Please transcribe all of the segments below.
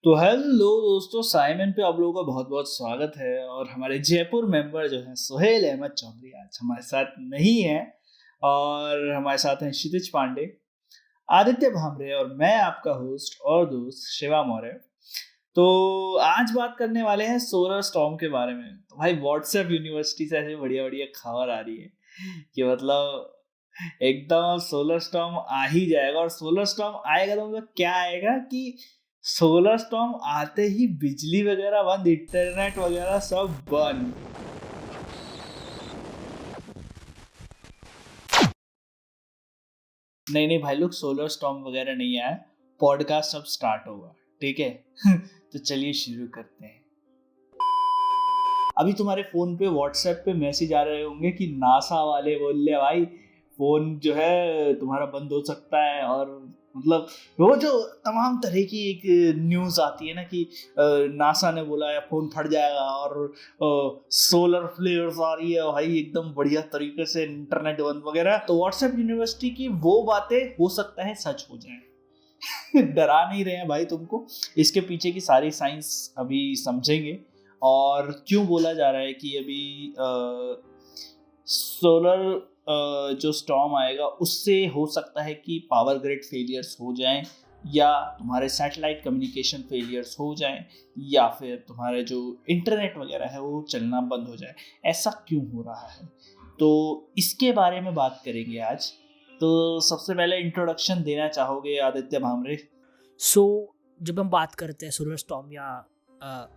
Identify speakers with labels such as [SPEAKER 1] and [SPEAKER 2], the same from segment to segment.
[SPEAKER 1] तो हेलो दोस्तों, साइमन पे आप लोगों का बहुत बहुत स्वागत है। और हमारे जयपुर मेंबर जो हैं सुहेल अहमद चौधरी आज हमारे साथ नहीं है, और हमारे साथ हैं क्षितिज पांडे, आदित्य भामरे और मैं आपका होस्ट और दोस्त शिवा मौर्य। तो आज बात करने वाले हैं सोलर स्टॉर्म के बारे में। तो भाई व्हाट्सएप यूनिवर्सिटी से ऐसे बढ़िया बढ़िया खबर आ रही है कि मतलब एकदम सोलर स्टॉर्म आ ही जाएगा। और सोलर स्टॉर्म आएगा तो मतलब क्या आएगा कि सोलर स्टॉर्म आते ही बिजली वगैरह बंद, इंटरनेट वगैरह सब बंद। नहीं नहीं भाई लोग, सोलर स्टॉर्म वगैरह नहीं आया, पॉडकास्ट अब स्टार्ट होगा, ठीक है। तो चलिए शुरू करते हैं। अभी तुम्हारे फोन पे व्हाट्सएप पे मैसेज आ रहे होंगे कि नासा वाले बोल रहे भाई फोन जो है तुम्हारा बंद हो सकता है। और मतलब वो जो तमाम तरह की एक न्यूज आती है ना कि नासा ने बोला है फोन फट जाएगा, और सोलर फ्लेयर्स आ रही है भाई एकदम बढ़िया तरीके से, इंटरनेट बंद वगैरह। तो व्हाट्सएप यूनिवर्सिटी की वो बातें हो सकता है सच हो जाए। डरा नहीं रहे हैं भाई तुमको, इसके पीछे की सारी साइंस अभी समझेंगे। और क्यों बोला जा रहा है कि अभी सोलर जो स्टॉर्म आएगा उससे हो सकता है कि पावर ग्रिड फेलियर्स हो जाएं, या तुम्हारे सैटेलाइट कम्युनिकेशन फेलियर्स हो जाएं, या फिर तुम्हारे जो इंटरनेट वगैरह है वो चलना बंद हो जाए। ऐसा क्यों हो रहा है, तो इसके बारे में बात करेंगे आज। तो सबसे पहले इंट्रोडक्शन देना चाहोगे आदित्य भामरे?
[SPEAKER 2] जब हम बात करते हैं सोलर स्टॉर्म या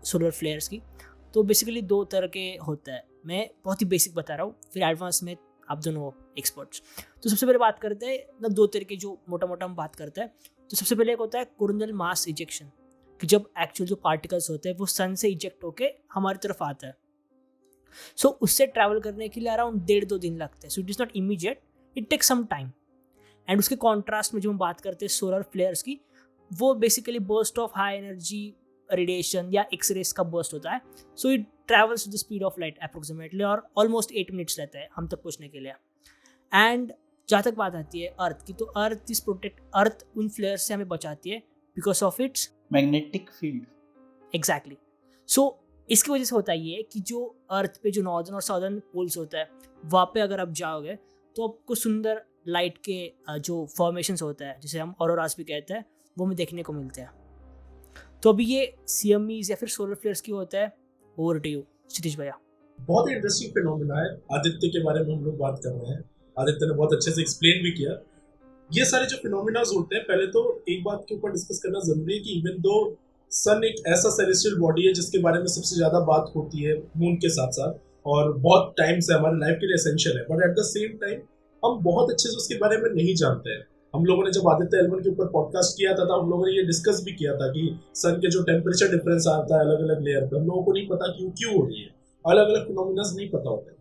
[SPEAKER 2] सोलर फ्लेयर्स की, तो बेसिकली दो तरह के होता है। मैं बहुत ही बेसिक बता रहा हूँ, फिर एडवांस में आप दोनों एक्सपर्ट्स। तो सबसे पहले बात करते हैं ना, दो तरह के जो मोटा मोटा हम बात करते हैं। तो सबसे पहले एक होता है कोरोनल मास इजेक्शन, कि जब एक्चुअल जो पार्टिकल्स होते हैं वो सन से इजेक्ट होके हमारी तरफ आता है। उससे ट्रैवल करने के लिए अराउंड 1.5-2 दिन लगते हैं। So it is not immediate, it take some time. And उसके कॉन्ट्रास्ट में जो हम बात करते हैं सोलर फ्लेयर्स की, वो basically burst of high energy radiation या एक्सरेस का बर्स्ट होता है। So it travels the speed of light approximately, और ऑलमोस्ट 8 मिनट्स रहते हैं हम तक पहुँचने के लिए। एंड जहाँ तक बात आती है अर्थ की, तो अर्थ उन फ्लेयर से हमें बचाती है because of its
[SPEAKER 1] magnetic field.
[SPEAKER 2] Exactly. So इसकी वजह से होता ये है कि जो अर्थ पे जो नॉर्दर्न और साउदर्न पोल्स होता है, वहाँ पे अगर आप जाओगे तो आपको सुंदर लाइट के जो फॉर्मेशंस होता है, जिसे हम ऑरोरास भी कहते हैं, वो हमें देखने को मिलते हैं। तो अभी ये सीएमईज या फिर सोलर फ्लेयर्स की होता है। ओवर टू यू क्षितिज भैया।
[SPEAKER 3] बहुत ही इंटरेस्टिंग फिनोमेना है। आदित्य के बारे में हम लोग बात कर रहे हैं, आदित्य ने बहुत अच्छे से एक्सप्लेन भी किया। ये सारे जो फिनोमेनाज होते हैं, पहले तो एक बात के ऊपर डिस्कस करना जरूरी है कि इवन दो सन एक ऐसा सेलेस्टियल बॉडी है जिसके बारे में सबसे ज्यादा बात होती है मून के साथ साथ, और बहुत टाइम से हमारे लाइफ के लिए एसेंशियल है, but at the same time हम बहुत अच्छे से उसके बारे में नहीं जानते हैं। हम लोगों ने जब आदित्य एल्वन के ऊपर पॉडकास्ट किया था, हम लोगों ने ये डिस्कस भी किया था कि सन के जो टेम्परेचर डिफरेंस आता है अलग अलग लेयर पे, हम लोगों को नहीं पता क्यों हो रही है, अलग अलग फिनोमिना नहीं पता होते हैं।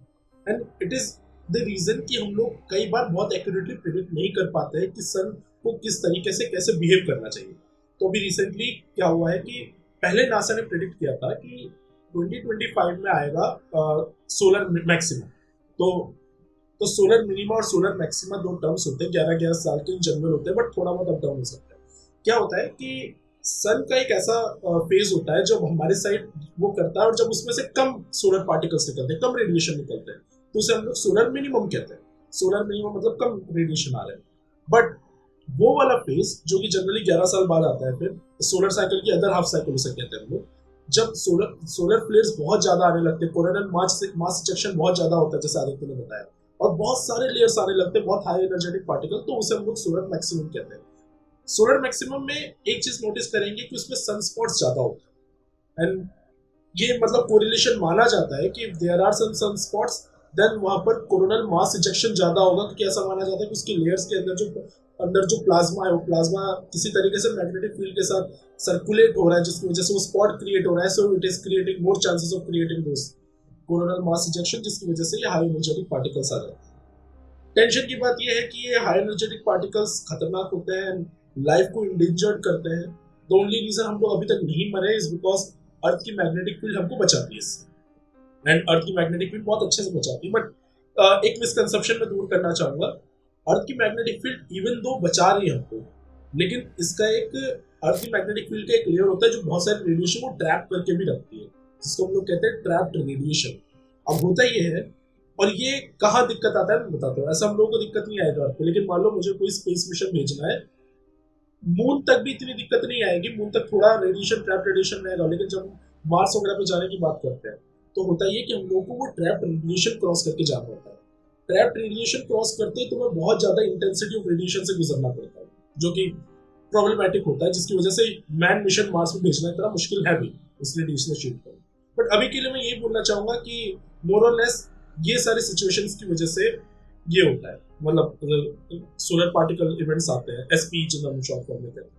[SPEAKER 3] And it is the reason कि हम लोग कई बार बहुत एक्यूरेटली प्रिडिक्ट नहीं कर पाते हैं कि सन को किस तरीके से कैसे बिहेव करना चाहिए। तो अभी रिसेंटली क्या हुआ है कि पहले नासा ने प्रिडिक्ट किया था कि 2025 में आएगा सोलर मैक्सिमा। तो सोलर मिनिमा और सोलर मैक्सिमा दो टर्म्स होते हैं, 11-11 साल के जनरल होते हैं, बट थोड़ा बहुत अप डाउन हो सकता है। क्या होता है कि सन का एक ऐसा फेज होता है जब हमारे साइड वो करता है, और जब उसमें से कम सोलर पार्टिकल्स निकलते हैं, कम रेडिएशन निकलते हैं, तो उसे हम लोग सोलर मिनिमम कहते हैं। सोलर मिनिमम मतलब कम रेडिएशन आ रहे हैं। बट वो वाला फेज जो कि जनरली 11 साल बाद आता है, फिर सोलर साइकिल की अदर हाफ साइकिल उसे कहते हैं हम लोग, जब सोलर फ्लेयर्स बहुत ज्यादा आने लगते हैं, कोरोनल मास इजेक्शन बहुत ज्यादा होता है जैसे आदित्य ने बताया, और बहुत सारे लेयर्स आने लगते हैं, बहुत हाई एनर्जेटिक पार्टिकल, तो उसे हम लोग सोलर मैक्सिमम कहते हैं। सोलर मैक्सिमम में एक चीज नोटिस करेंगे कि उसमें सनस्पॉट्स ज्यादा होते हैं, एंड ये मतलब कोरिलेशन माना जाता है कि there are some sunspots, then वहां पर कोरोनल मास इजेक्शन ज्यादा होगा, क्योंकि ऐसा माना जाता है कि उसकी लेयर्स के अंदर जो प्लाज्मा है, वो प्लाज्मा किसी तरीके से मैग्नेटिक फील्ड के साथ सर्कुलेट हो रहा है, जिसकी वजह से वो स्पॉट क्रिएट हो रहा है। So it is creating more chances of creating those coronal mass ejection, जिसकी वजह से ये हाई एनर्जेटिक पार्टिकल्स आ जाते हैं। टेंशन की बात यह है कि ये हाई एनर्जेटिक पार्टिकल्स खतरनाक होते हैं, लाइफ को इंडेंजर्ड करते हैं। द ओनली रीजन हम लोग अभी तक नहीं मरे इज बिकॉज अर्थ की मैग्नेटिक फील्ड हमको बचाती है इससे, एंड अर्थ की मैग्नेटिक फील्ड बहुत अच्छे से बचाती है। बट एक मिसकंसेप्शन में दूर करना चाहूंगा, अर्थ की मैग्नेटिक फील्ड इवन दो बचा रही है हमको, लेकिन इसका एक अर्थ की मैग्नेटिक फील्ड का एक लेयर होता है जो बहुत सारे रेडिएशन को ट्रैप करके भी रखती है, जिसको हम लोग कहते हैं ट्रैप्ड रेडिएशन। अब होता ये है, और ये कहाँ दिक्कत आता है मैं बताता हूँ। ऐसा हम लोगों को दिक्कत नहीं आएगा अर्थ पे, लेकिन मान लो मुझे कोई स्पेस मिशन भेजना है, मून तक भी इतनी दिक्कत नहीं आएगी, मून तक थोड़ा रेडिएशन ट्रैप रेडिएशन रहेगा, लेकिन जब मार्स वगैरह पे जाने की बात करते हैं तो होता ये कि हम लोगों को वो ट्रैप रेडिएशन क्रॉस करके जाना होता है। ट्रैप रेडिएशन क्रॉस करते ही तुम्हें बहुत ज्यादा इंटेंसिटी ऑफ रेडिएशन से गुजरना पड़ता है, जो कि प्रॉब्लमैटिक होता है, जिसकी वजह से मैन मिशन मार्स में भेजना इतना मुश्किल है भी इस रेडिएशन शीट पर। बट अभी के लिए मैं ये बोलना चाहूंगा कि मोर और लेस ये सारे सिचुएशंस की वजह से ये होता है, मतलब सोलर पार्टिकल इवेंट्स आते हैं, एसपी जिन्हें हम शॉर्ट फॉर्म में कहते हैं।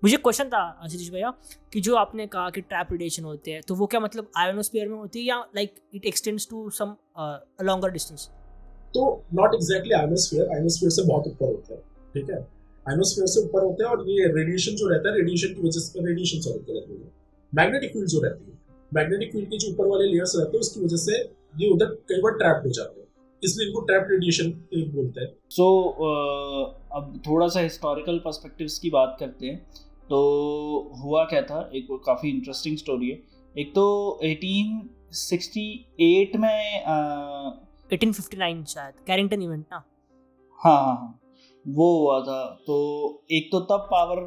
[SPEAKER 2] मुझे क्वेश्चन था आशीष भैया कि जो आपने कहा कि ट्रैप रेडिएशन होते हैं, तो वो क्या मतलब आयोनोस्फीयर में होती है या like it extends to some longer distance?
[SPEAKER 3] तो नॉट एग्जैक्टली आयोनोस्फीयर से बहुत ऊपर होता है, ठीक है, आयोनोस्फीयर से ऊपर होते हैं। और ये रेडिएशन जो रहता है, रेडिएशन की वजह से, रेडिएशन सॉरी मैग्नेटिक फील्ड जो रहती है, मैग्नेटिक फील्ड के जो ऊपर वाले लेयर्स रहते हैं उसकी वजह से ये उधर कई बार ट्रैप हो जाते हैं, इसलिए इनको ट्रैप रेडिएशन बोलते हैं।
[SPEAKER 1] सो अब थोड़ा सा हिस्टोरिकल पर्सपेक्टिव्स की बात करते हैं। तो हुआ क्या था, एक काफ़ी इंटरेस्टिंग स्टोरी है। एक तो 1868 में
[SPEAKER 2] 1859 शायद कैरिंगटन इवेंट ना।
[SPEAKER 1] हाँ, वो हुआ था। तो एक तो तब पावर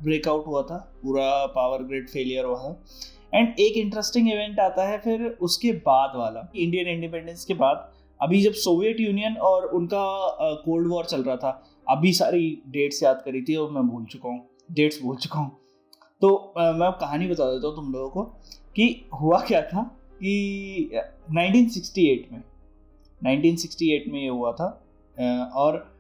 [SPEAKER 1] ब्रेकआउट हुआ था, पूरा पावर ग्रिड फेलियर हुआ था। एंड एक इंटरेस्टिंग इवेंट आता है फिर उसके बाद वाला, इंडियन इंडिपेंडेंस के बाद। अभी जब सोवियत यूनियन और उनका कोल्ड वॉर चल रहा था, अभी सारी डेट्स याद करी थी और मैं डेट्स भूल चुका हूँ। तो मैं कहानी बता देता हूँ तुम लोगों को कि हुआ क्या था कि 1968 में ये हुआ था। और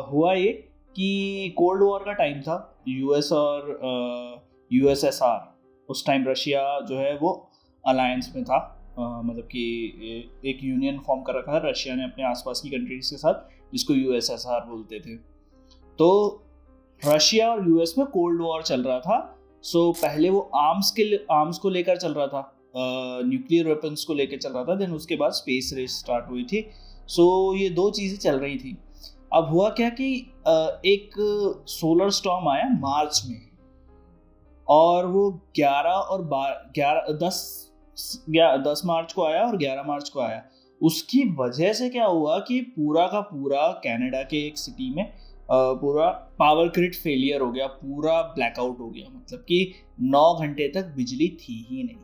[SPEAKER 1] हुआ ये कि कोल्ड वॉर का टाइम था, यूएस और यूएसएसआर, उस टाइम रशिया जो है वो अलायंस में था, मतलब कि एक यूनियन फॉर्म कर रखा था रशिया ने अपने आसपास की कंट्रीज के साथ, जिसको यूएसएसआर बोलते थे। तो रशिया और यूएस में कोल्ड वॉर चल रहा था। सो पहले वो आर्म्स को लेकर चल रहा था, न्यूक्लियर वेपन्स को लेकर चल रहा था। देन उसके बाद स्पेस रेस स्टार्ट हुई थी। सो ये दो चीज़ें चल रही थी। अब हुआ क्या कि एक सोलर स्टॉर्म आया मार्च में, और वो 10 मार्च को आया और 11 मार्च को आया। उसकी वजह से क्या हुआ कि पूरा का पूरा कनाडा के एक सिटी में पूरा पावर ग्रिड फेलियर हो गया, पूरा ब्लैकआउट हो गया। मतलब कि 9 घंटे तक बिजली थी ही नहीं,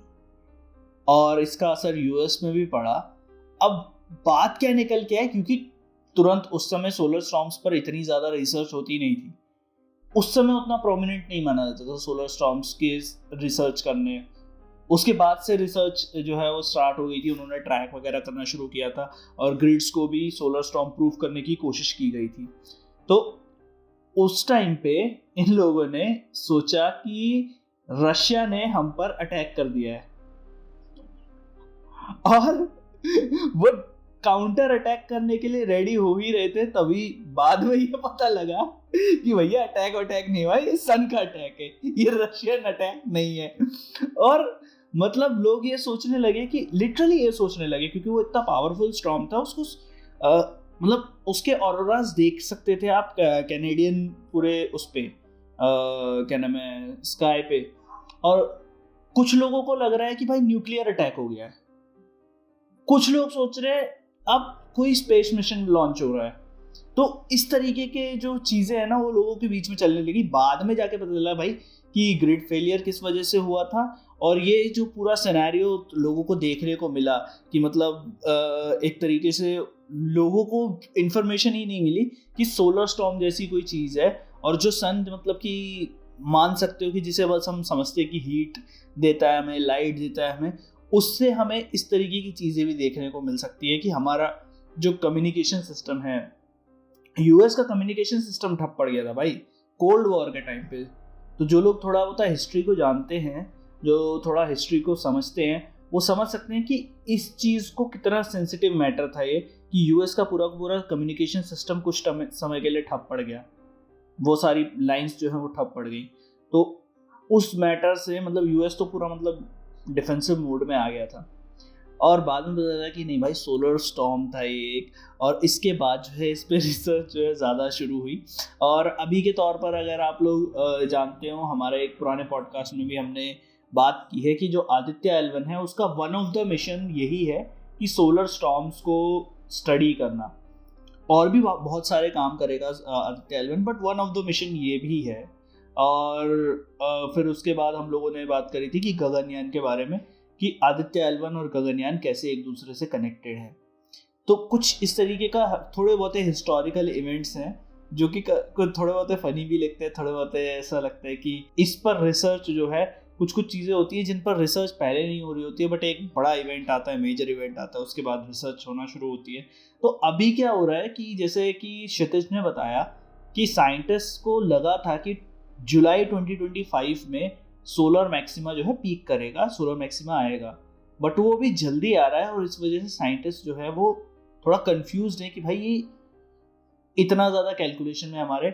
[SPEAKER 1] और इसका असर यूएस में भी पड़ा। अब बात क्या निकल के है, क्योंकि तुरंत उस समय सोलर स्टॉर्म्स पर इतनी ज़्यादा रिसर्च होती नहीं थी, उस समय उतना प्रोमिनेंट नहीं माना जाता था सोलर स्टॉर्म्स के रिसर्च करने। उसके बाद से रिसर्च जो है वो स्टार्ट हो गई थी, उन्होंने ट्रैक वगैरह करना शुरू किया था, और ग्रिड्स को भी सोलर स्टॉर्म प्रूफ करने की कोशिश की गई थी। तो उस टाइम पे इन लोगों ने सोचा कि रशिया ने हम पर अटैक कर दिया है, और वो काउंटर अटैक करने के लिए रेडी हो ही रहे थे। तभी बाद में ये पता लगा कि भैया अटैक नहीं हुआ, ये सन का अटैक है, ये रशियन अटैक नहीं है। और मतलब लोग ये सोचने लगे कि लिटरली ये सोचने लगे, क्योंकि वो इतना पावरफुल स्टॉर्म था, उसको मतलब उसके ऑरोरास देख सकते थे आप कैनेडियन पूरे उस पे क्या नाम है स्काई पे। और कुछ लोगों को लग रहा है कि भाई न्यूक्लियर अटैक हो गया है, कुछ लोग सोच रहे हैं अब कोई स्पेस मिशन लॉन्च हो रहा है। तो इस तरीके के जो चीज़ें हैं ना वो लोगों के बीच में चलने लगी। बाद में जाके पता चला भाई कि ग्रिड फेलियर किस वजह से हुआ था, और ये जो पूरा सिनेरियो लोगों को देखने को मिला कि मतलब एक तरीके से लोगों को इन्फॉर्मेशन ही नहीं मिली कि सोलर स्टॉर्म जैसी कोई चीज़ है, और जो सन मतलब कि मान सकते हो कि जिसे बस हम समझते हैं कि हीट देता है हमें, लाइट देता है हमें, उससे हमें इस तरीके की चीज़ें भी देखने को मिल सकती है कि हमारा जो कम्युनिकेशन सिस्टम है, यूएस का कम्युनिकेशन सिस्टम ठप पड़ गया था भाई कोल्ड वॉर के टाइम पे। तो जो लोग थोड़ा बहुत हिस्ट्री को जानते हैं, जो थोड़ा हिस्ट्री को समझते हैं, वो समझ सकते हैं कि इस चीज़ को कितना सेंसिटिव मैटर था ये, कि यूएस का पूरा कम्युनिकेशन सिस्टम कुछ समय के लिए ठप पड़ गया, वो सारी लाइंस जो है वो ठप पड़ गई। तो उस मैटर से मतलब यूएस तो पूरा मतलब डिफेंसिव मोड में आ गया था। और बाद में पता चला कि नहीं भाई सोलर स्टॉर्म था ये एक, और इसके बाद जो है इस पे रिसर्च जो है ज़्यादा शुरू हुई। और अभी के तौर पर अगर आप लोग जानते हो, हमारे एक पुराने पॉडकास्ट में भी हमने बात की है कि जो आदित्य L1 है उसका वन ऑफ द मिशन यही है कि सोलर स्टॉर्म्स को स्टडी करना। और भी बहुत सारे काम करेगा Aditya L1, but one of the mission ये भी है। और फिर उसके बाद हम लोगों ने बात करी थी कि गगनयान के बारे में, कि आदित्य L1 और गगनयान कैसे एक दूसरे से कनेक्टेड है। तो कुछ इस तरीके का थोड़े बहुत हिस्टोरिकल इवेंट्स हैं जो कि थोड़े बहुत फनी भी लगते हैं, थोड़े बहुत ऐसा लगता है कि इस पर रिसर्च जो है, कुछ चीज़ें होती हैं जिन पर रिसर्च पहले नहीं हो रही होती है, बट एक बड़ा इवेंट आता है, मेजर इवेंट आता है, उसके बाद रिसर्च होना शुरू होती है। तो अभी क्या हो रहा है कि जैसे कि क्षितिज ने बताया कि साइंटिस्ट को लगा था कि जुलाई 2025 में सोलर मैक्सिमा जो है पीक करेगा, सोलर मैक्सिमा आएगा, बट वो भी जल्दी आ रहा है। और इस वजह से साइंटिस्ट जो है वो थोड़ा कंफ्यूज्ड है कि भाई ये इतना ज़्यादा कैलकुलेशन में हमारे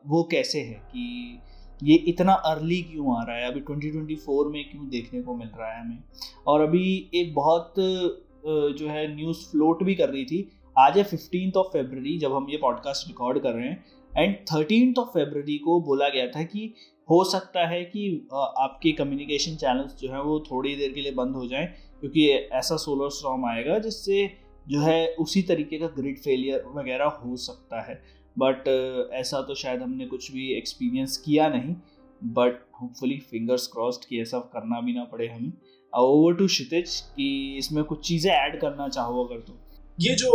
[SPEAKER 1] वो कैसे है कि ये इतना अर्ली क्यों आ रहा है, अभी 2024 में क्यों देखने को मिल रहा है हमें। और अभी एक बहुत जो है न्यूज़ फ्लोट भी कर रही थी। आज है 15 फरवरी जब हम ये पॉडकास्ट रिकॉर्ड कर रहे हैं, एंड 13 फरवरी को बोला गया था कि हो सकता है कि आपके कम्युनिकेशन चैनल्स जो हैं वो थोड़ी देर के लिए बंद हो जाएं, क्योंकि ऐसा सोलर स्टॉर्म आएगा जिससे जो है उसी तरीके का ग्रिड फेलियर वगैरह हो सकता है। बट ऐसा तो शायद हमने कुछ भी एक्सपीरियंस किया नहीं, बट होपफुली फिंगर्स क्रॉस्ड कि ऐसा करना भी ना पड़े हमें। ओवर टू क्षितिज कि इसमें कुछ चीज़ें ऐड करना चाहो अगर तो।
[SPEAKER 3] ये जो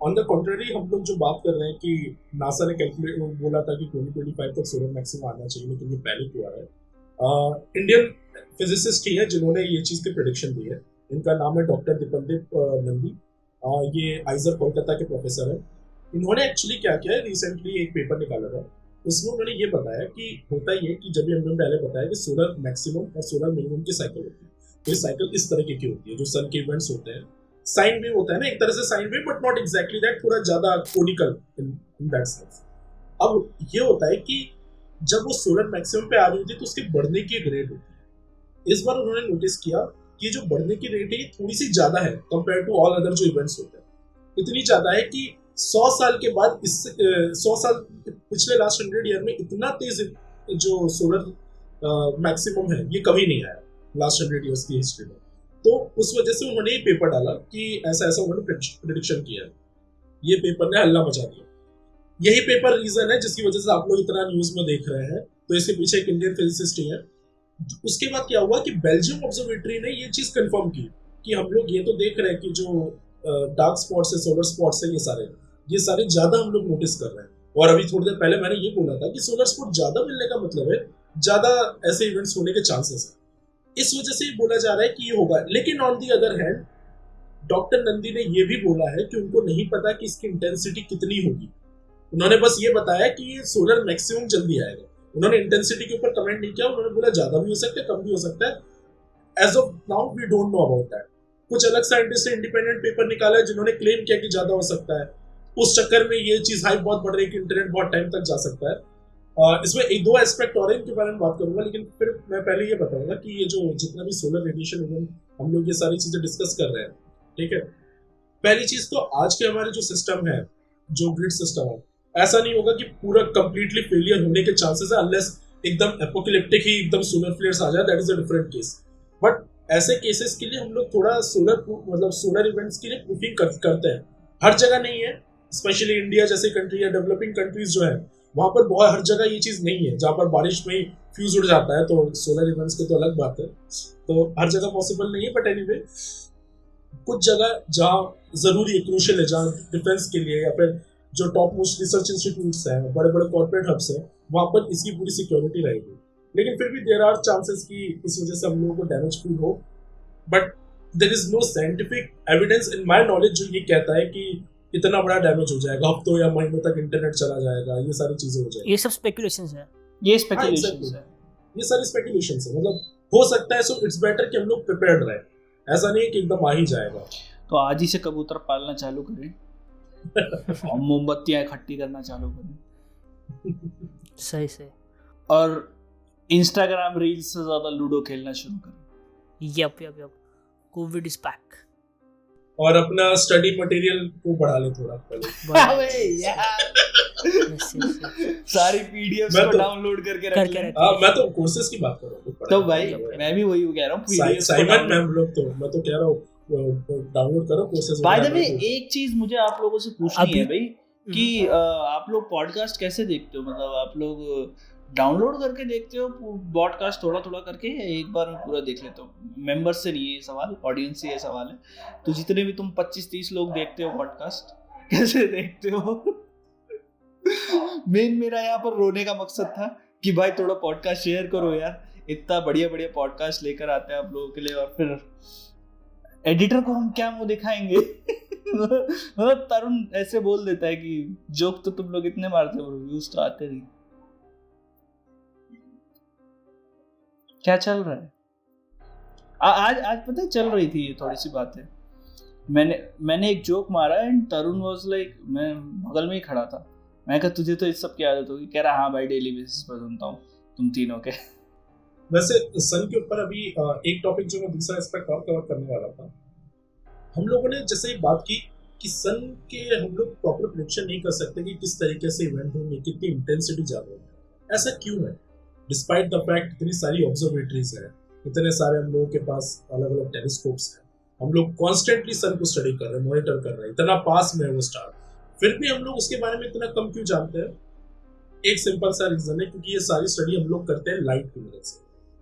[SPEAKER 3] ऑन द कॉन्ट्ररी हम लोग जो बात कर रहे हैं कि नासा ने कैलकुलेट बोला था कि 2025 तक सोलर मैक्सिमा आना चाहिए, लेकिन ये पहले क्यों आ रहा है। इंडियन फिजिसिस्ट ही है जिन्होंने ये चीज़ की प्रेडिक्शन दी है। इनका नाम है डॉक्टर दीपंदीप नंदी। ये आइजर कोलकाता के प्रोफेसर है। इन्होंने एक्चुअली क्या किया है, रिसेंटली एक पेपर निकाला था, उसमें उन्होंने ये बताया कि होता ही है कि जब भी हमने पहले बताया कि सोलर मैक्सिमम और सोलर मिनिमम की साइकिल होती है, तो ये साइकिल इस तरह की होती है। जो सन के इवेंट्स होते हैं, साइन वेव होता है ना, एक तरह से sine wave, but not exactly that, थोड़ा ज्यादा कोनिकल इन दैट सेंस। अब ये होता है कि जब वो सोलर मैक्सिमम पे आ रही होती है तो उसके बढ़ने की एक रेट होती है। इस बार उन्होंने नोटिस किया कि जो बढ़ने की रेट है ये थोड़ी सी ज्यादा है कंपेयर टू ऑल अदर जो इवेंट्स होते हैं। इतनी ज्यादा है कि 100 साल के बाद, इस 100 साल पिछले लास्ट 100 ईयर में इतना तेज जो सोलर मैक्सिमम है ये कभी नहीं आया लास्ट 100 ईयर्स की हिस्ट्री में। तो उस वजह से उन्होंने ये पेपर डाला कि ऐसा ऐसा उन्होंने प्रेडिक्शन किया है। ये पेपर ने हल्ला मचा दिया। यही पेपर रीजन है जिसकी वजह से आप लोग इतना न्यूज में देख रहे हैं। तो इसके पीछे एक इंडियन फिजिसिस्ट ही है। उसके बाद क्या हुआ कि बेल्जियम ऑब्जर्वेटरी ने ये चीज कंफर्म की कि हम लोग ये तो देख रहे हैं कि जो डार्क स्पॉट्स है, सोलर स्पॉट्स है, ये सारे ज्यादा हम लोग नोटिस कर रहे हैं। और अभी थोड़ी देर पहले मैंने ये बोला था कि सोलर स्पॉट ज्यादा मिलने का मतलब है ज्यादा ऐसे इवेंट्स होने के चांसेस है। इस वजह से बोला जा रहा है कि ये होगा। लेकिन on the other hand doctor Nandi ने ये भी बोला है कि उनको नहीं पता कि इसकी इंटेंसिटी कितनी होगी। उन्होंने बस ये बताया कि ये सोलर मैक्सिमम जल्दी आएगा। उन्होंने इंटेंसिटी के ऊपर कमेंट नहीं किया। उन्होंने बोला ज्यादा भी हो सकता है, कम भी हो सकता है। As of now we don't know about that. कुछ अलग साइंटिस्ट ने इंडिपेंडेंट पेपर निकाला है जिन्होंने क्लेम किया कि ज्यादा हो सकता है। उस चक्कर में ये चीज हाइप बहुत बढ़ रही है कि इंटरनेट बहुत टाइम तक जा सकता है। इसमें एक दो एस्पेक्ट और है, इनके बारे में बात करूंगा, लेकिन फिर मैं पहले ये बताऊंगा कि ये जो जितना भी सोलर रेडिएशन इवेंट हम लोग ये सारी चीजें डिस्कस कर रहे हैं, ठीक है। पहली चीज तो आज के हमारे जो सिस्टम है, जो ग्रिड सिस्टम है, ऐसा नहीं होगा कि पूरा कंप्लीटली फेलियर होने के चांसेस है अनलेस एकदम एपोकैलिप्टिक ही एकदम सोलर फ्लेयर्स आ जाए, that is a different case. But ऐसे केसेस के लिए हम लोग थोड़ा सोलर इवेंट्स के लिए प्रूफिंग करते हैं। हर जगह नहीं है, स्पेशली इंडिया जैसे कंट्री या डेवलपिंग कंट्रीज जो है वहां पर बहुत हर जगह ये चीज नहीं है। जहाँ पर बारिश में ही फ्यूज उड़ जाता है तो सोलर इवेंट्स की तो अलग बात है, तो हर जगह पॉसिबल नहीं है। बट एनीवे कुछ जगह जहाँ जरूरी है, क्रूशियल है, जहाँ डिफेंस के लिए या फिर जो टॉप मोस्ट रिसर्च इंस्टीट्यूट्स हैं, बड़े बड़े कॉर्पोरेट हब्स हैं, वहां पर इसकी पूरी सिक्योरिटी रहेगी। लेकिन फिर भी देयर आर चांसेस कि इस वजह से हम लोगों को डैमेज फील हो। But there is no scientific evidence in my knowledge जो ये कहता है कि इतना बड़ा डैमेज हो जाएगा, हफ्तों या महीनों तक इंटरनेट चला जाएगा, ये सारी चीजें हो जाएगी।
[SPEAKER 2] ये सब स्पेकुलेशंस है।
[SPEAKER 1] ये स्पेकुलेशंस है,
[SPEAKER 3] ये सारी स्पेकुलेशंस है। मतलब हो सकता है, सो इट्स बेटर कि हम लोग प्रिपेयर्ड रहें। ऐसा नहीं है कि एकदम आ ही जाएगा।
[SPEAKER 1] तो आज ही से कबूतर पालना चालू करें और मोमबत्तियां इकट्ठी करना चालू करें।
[SPEAKER 2] सही से।
[SPEAKER 1] और इंस्टाग्राम रील्स से ज्यादा लूडो खेलना शुरू करें।
[SPEAKER 2] यप। Covid is back.
[SPEAKER 3] और अपना स्टडी मटेरियल को बढ़ा ले थोड़ा पहले।
[SPEAKER 1] अबे यार सारी पीडीएफ्स को डाउनलोड करके रख ले।
[SPEAKER 3] मैं तो कोर्सेज की बात कर रहा हूँ।
[SPEAKER 1] तो भाई मैं भी वही कह रहा हूँ, पीडीएफ्स
[SPEAKER 3] साइमन मैम लोग, तो मैं तो कह रहा हूँ डाउनलोड करो कोर्सेज।
[SPEAKER 1] बाय द वे एक चीज मुझे आप लोगों से पूछनी है भाई कि आप लोग पॉडकास्ट कैसे देखते हो? मतलब आप लोग डाउनलोड करके देखते हो पॉडकास्ट थोड़ा थोड़ा करके, एक बार में पूरा देख लेते हो? मेंबर्स से नहीं है सवाल, ऑडियंस से ये सवाल है। तो जितने भी तुम 25-30 लोग देखते हो पॉडकास्ट, कैसे देखते हो? मेन मेरा यहाँ पर रोने का मकसद था कि भाई थोड़ा पॉडकास्ट शेयर करो यार, इतना बढ़िया बढ़िया पॉडकास्ट लेकर आते हैं आप लोगों के लिए, और फिर एडिटर को हम क्या मुंह दिखाएंगे? मतलब तरुण ऐसे बोल देता है कि जोक तो तुम लोग इतने मारते हो, व्यूज तो आते नहीं। क्या चल रहा है आज पता है चल रही थी ये थोड़ी सी बातें। मैंने एक जोक मारा एंड तरुण वाज लाइक, मैं बगल में ही खड़ा था, मैं कहा तुझे तो इस सब की आदत होगी? कह रहा हाँ भाई डेली बेसिस पर सुनता हूँ तुम तीनों के।
[SPEAKER 3] वैसे सन के ऊपर अभी एक टॉपिक जो मैं दूसरा एस्पेक्ट और कवर करने वाला था, हम लोगों ने जैसे एक बात की कि सन के हम लोग प्रॉपर प्रेडिक्शन नहीं कर सकते कि किस तरीके से इवेंट होंगे, कितनी इंटेंसिटी जा रही है। ऐसा क्यों है? डिस्पाइट द फैक्ट इतनी सारी ऑब्जर्वेटरीज है, इतने सारे हम लोगों के पास अलग अलग टेलीस्कोप्स हैं, हम लोग कॉन्स्टेंटली सन को स्टडी कर रहे हैं, मॉनिटर कर रहे हैं, इतना पास में है वो स्टार, फिर भी हम लोग उसके बारे में इतना कम क्यों जानते हैं? एक सिंपल सा रीजन है, क्योंकि ये सारी स्टडी हम लोग करते हैं लाइट की मदद से,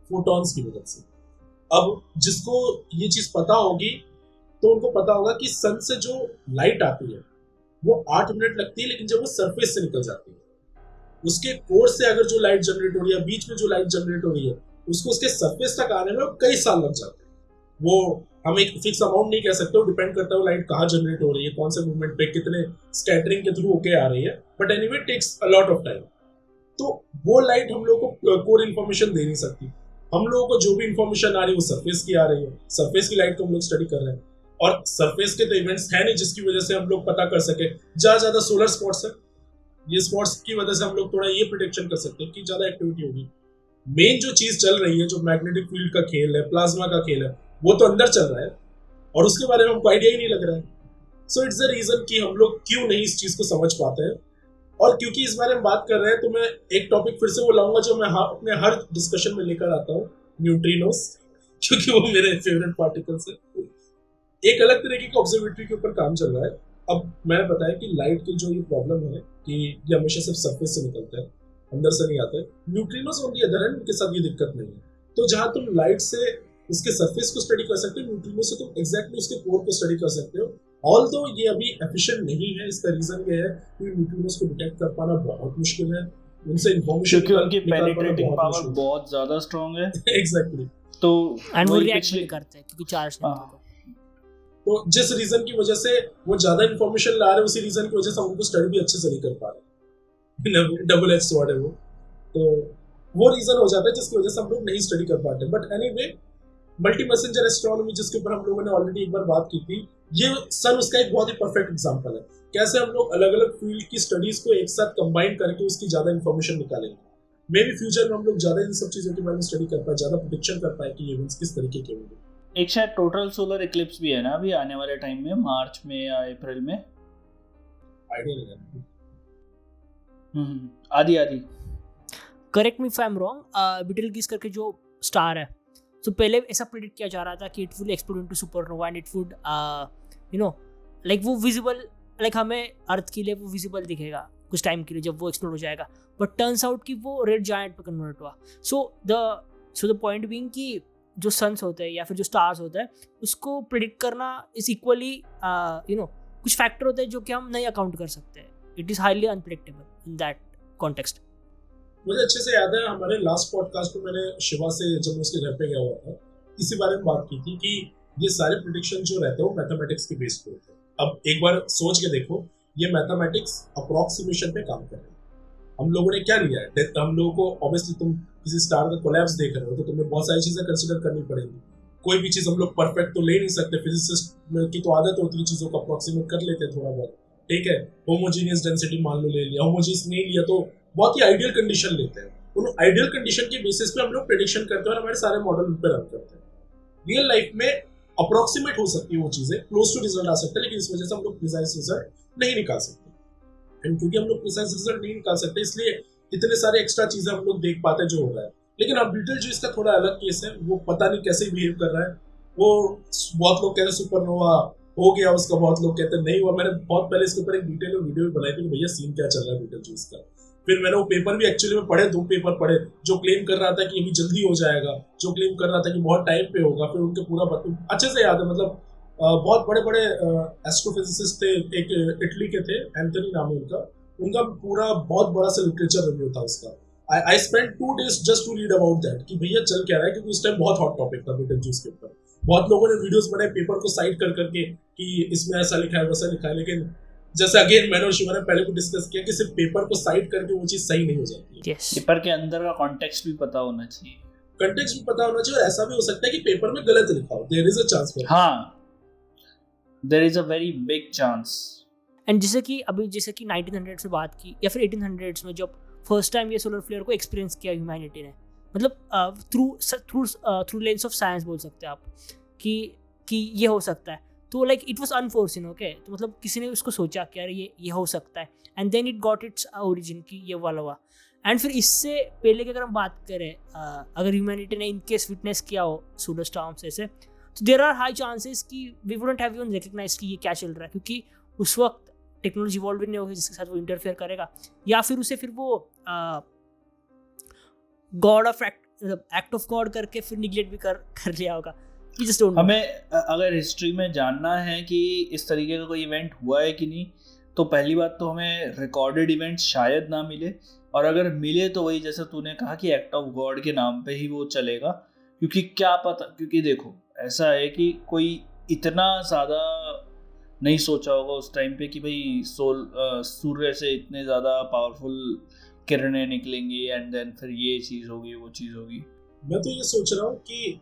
[SPEAKER 3] फोटॉन्स की मदद से। अब जिसको ये चीज पता होगी तो उनको पता होगा कि सन से जो लाइट आती है वो 8 मिनट लगती है, लेकिन जब वो सरफेस से निकल जाती है, उसके कोर से अगर जो लाइट जनरेट हो रही है, बीच में जो लाइट जनरेट हो रही है, उसको उसके सरफेस तक आने में कई साल लग जाते हैं। वो हम एक फिक्स अमाउंट नहीं कह सकते, वो डिपेंड करता है वो लाइट कहाँ जनरेट हो रही है, कौन से मूवमेंट पे, कितने स्कैटरिंग के थ्रू होके आ रही है, but anyway takes a lot of time. तो वो लाइट हम लोग को कोर इन्फॉर्मेशन दे नहीं सकती। हम लोगों को जो भी इन्फॉर्मेशन आ रही है वो सरफेस की आ रही है, सरफेस की लाइट को हम लोग स्टडी कर रहे हैं, और सरफेस के तो इवेंट्स है नहीं जिसकी वजह से हम लोग पता कर सके। ज्यादा सोलर स्पॉट्स है, ये स्पॉट्स की वजह से हम लोग थोड़ा ये प्रेडिक्शन कर सकते हैं कि ज्यादा एक्टिविटी होगी। मेन जो चीज चल रही है, जो मैग्नेटिक फील्ड का खेल है, प्लाज्मा का खेल है, वो तो अंदर चल रहा है और उसके बारे में हमको आइडिया ही नहीं लग रहा है। सो इट्स द रीजन कि हम लोग क्यों नहीं इस चीज को समझ पाते हैं। और क्योंकि इस बारे में बात कर रहे हैं तो मैं एक टॉपिक फिर से वो लाऊंगा जो मैं अपने हर डिस्कशन में लेकर आता हूँ, न्यूट्रिनोस, क्योंकि वो मेरे फेवरेट पार्टिकल्स है। एक अलग तरीके के ऑब्जर्वेटरी के ऊपर काम चल रहा है। अब मैंने बताया कि लाइट की जो ये प्रॉब्लम है कि ये हमेशा सिर्फ सरफेस से निकलता है, अंदर से नहीं आता है। Neutrinos on the other hand, उनके साथ ये दिक्कत नहीं है। तो जहां तुम लाइट से उसके सरफेस को स्टडी कर सकते हो, न्यूट्रिनो से तुम एग्जैक्टली उसके कोर को स्टडी कर सकते हो। ऑल्दो ये अभी एफिशिएंट नहीं है, इसका रीजन ये है कि न्यूट्रिनोस को डिटेक्ट कर पाना बहुत मुश्किल है, उनसे इंफॉर्मेशन
[SPEAKER 1] क्योंकि उनकी पेनिट्रेटिंग पावर बहुत ज्यादा स्ट्रांग है।
[SPEAKER 3] एग्जैक्टली।
[SPEAKER 1] तो
[SPEAKER 2] एंड वो रिएक्ट नहीं करते हैं क्योंकि चार्ज नहीं होता।
[SPEAKER 3] तो जिस रीजन की वजह से वो ज्यादा इंफॉर्मेशन ला रहे हैं, उसी रीजन की वजह से हम उनको स्टडी भी अच्छे से नहीं कर पा रहे। डबल एज स्वॉर्ड है वो। तो वो रीजन हो जाता है जिसकी वजह से हम लोग नहीं स्टडी कर पाते। But anyway, multi messenger astronomy जिसके ऊपर हम लोगों ने ऑलरेडी एक बार बात की थी, ये सन उसका एक बहुत ही परफेक्ट एग्जांपल है। कैसे हम लोग अलग अलग फील्ड की स्टडीज को एक साथ कंबाइन करके उसकी ज्यादा इंफॉर्मेशन निकालेंगे। मे बी फ्यूचर में हम लोग ज्यादा इन सब चीजों के बारे में स्टडी कर पाए, ज्यादा प्रेडिक्शन कर पाए कि इवेंट्स किस तरीके के होंगे।
[SPEAKER 1] एक शायद टोटल सोलर इक्लिप्स भी है ना अभी आने वाले टाइम में, मार्च में या अप्रैल में,
[SPEAKER 3] आइडिया नहीं है।
[SPEAKER 1] आदि
[SPEAKER 2] correct me if I am wrong. Betelgeuse करके जो स्टार है, तो पहले ऐसा प्रेडिक्ट किया जा रहा था कि it will explode into supernova and it would you know like वो विजिबल, लाइक हमें अर्थ के लिए वो विजिबल दिखेगा कुछ टाइम के लिए जब वो एक्सप्लोड हो जाएगा। बट टर्न्स आउट कि वो रेड जायंट पे कन्वर्ट हुआ। सो द पॉइंट बीइंग कि जो सन्स होते हैं या फिर जो स्टार्स होते हैं उसको प्रेडिक्ट करना इज इक्वली कुछ फैक्टर होते हैं जो कि हम नहीं अकाउंट कर सकते हैं। It is highly unpredictable in that context.
[SPEAKER 3] मुझे अच्छे से याद है, हमारे लास्ट पॉडकास्ट में मैंने शिवा से जब उसके घर पे गया हुआ था, इसी बारे में बात की थी कि ये सारे प्रेडिक्शन जो रहते हैं वो मैथमेटिक्स के बेस पे होते हैं। अब एक बार सोच के देखो, ये मैथमेटिक्स अप्रॉक्सीमेशन पे काम कर रहे हैं। हम लोगों ने क्या लिया है, हम लोगों को ऑब्वियसली तुम किसी स्टार का कोलैप्स देख रहे हो तो तुम्हें बहुत सारी चीजें कंसिडर करनी पड़ेगी। कोई भी चीज हम लोग परफेक्ट तो ले नहीं सकते, फिजिसिस्ट की तो आदत होती है चीजों को अप्रॉक्सीमेट कर लेते हैं थोड़ा बहुत, ठीक है। होमोजीनियस डेंसिटी मान लो ले लिया, होमोजीनियस नहीं लिया तो बहुत ही आइडियल कंडीशन लेते हैं। उन आइडियल कंडीशन के बेसिस पे हम लोग प्रेडिक्शन करते हैं और हमारे सारे मॉडल उन पर रन करते हैं। रियल लाइफ में अप्रोक्सीमेट हो सकती है वो चीजें, क्लोज टू रिजल्ट आ सकता है, लेकिन इस वजह से हम लोग प्रिसाइज रिजल्ट नहीं निकाल सकते। एंड क्योंकि हम लोग प्रिसाइज रिजल्ट नहीं निकाल सकते, इसलिए इतने सारे एक्स्ट्रा चीजें हम लोग देख पाते हैं जो हो रहा है। लेकिन अब बीटलजूइस का थोड़ा अलग केस है, वो पता नहीं कैसे बिहेव कर रहा है। वो बहुत लोग कहते हैं सुपरनोवा हो गया उसका, बहुत लोग कहते हैं नहीं हुआ। मैंने बहुत पहले इसके ऊपर एक डिटेल में वीडियो भी बनाई थी कि भैया सीन क्या चल रहा है बीटलजूइस का। फिर मैंने वो पेपर भी एक्चुअली में पढ़े, 2 पेपर पढ़े, जो क्लेम कर रहा था कि अभी जल्दी हो जाएगा, जो क्लेम कर रहा था कि बहुत टाइम पे होगा। फिर उनके पूरा अच्छे से याद है, मतलब बहुत बड़े बड़े एस्ट्रोफिजिसिस्ट थे, एक इटली के थे, एंथनी नाम है उनका। उनका पूरा बहुत बड़ा सा लिटरेचर रिव्यू था उसका। I spend 2 days just to read about that कि भैया चल क्या रहा है, क्योंकि उस टाइम बहुत हॉट टॉपिक था बीटलजूइस के ऊपर। बहुत लोगों ने वीडियोस बनाए पेपर को साइड कर करके कि इसमें ऐसा लिखा है वैसा लिखा है, लेकिन जैसे अगेन मैंने और शिवा ने पहले भी डिस्कस किया कि सिर्फ पेपर को साइड करके वो चीज सही नहीं हो जाती है।
[SPEAKER 1] पेपर के अंदर का कॉन्टेक्स्ट भी पता होना चाहिए,
[SPEAKER 3] कंटेक्स्ट भी पता होना चाहिए, और ऐसा भी हो सकता है कि पेपर में गलत लिखा हो, there is a chance for.
[SPEAKER 1] हाँ, there is a very big chance.
[SPEAKER 2] And जैसे कि अभी जैसे कि 1900 में बात की या फिर 1800s में जब फर्स्ट टाइम ये सोलर फ्लेयर को एक्सपीरियंस किया ह्यूमैनिटी ने, मतलब थ्रू लेंस ऑफ साइंस बोल सकते हैं आप कि ये हो सकता है, तो like it was unforeseen. Okay, तो मतलब किसी ने उसको सोचा कि यार ये हो सकता है, and then it got its origin कि ये वाला हुआ। एंड फिर इससे पहले की अगर हम बात करें, अगर ह्यूमैनिटी ने इनकेस विटनेस किया हो सोलर स्टॉर्म्स ऐसे, तो देयर आर हाई चांसेस कि we wouldn't have even recognize कि ये क्या चल रहा है, क्योंकि उस वक्त टेक्नोलॉजी इवॉल्व नहीं होगी जिसके साथ वो इंटरफेयर करेगा, या फिर उसे फिर वो God of act of God करके फिर निगलेक्ट भी कर लिया होगा।
[SPEAKER 1] हमें अगर हिस्ट्री में जानना है कि इस तरीके का कोई इवेंट हुआ है कि नहीं, तो पहली बात तो हमें रिकॉर्डेड इवेंट शायद ना मिले, और अगर मिले तो वही जैसे तूने कहा कि एक्ट ऑफ गॉड के नाम पे ही वो चलेगा। क्योंकि क्या पता, क्योंकि देखो ऐसा है कि कोई इतना ज़्यादा नहीं सोचा होगा उस टाइम पे कि भाई सूर्य से इतने ज़्यादा पावरफुल किरणें निकलेंगी एंड देन फिर ये चीज़ होगी वो चीज़ होगी।
[SPEAKER 3] मैं तो ये सोच रहा हूँ कि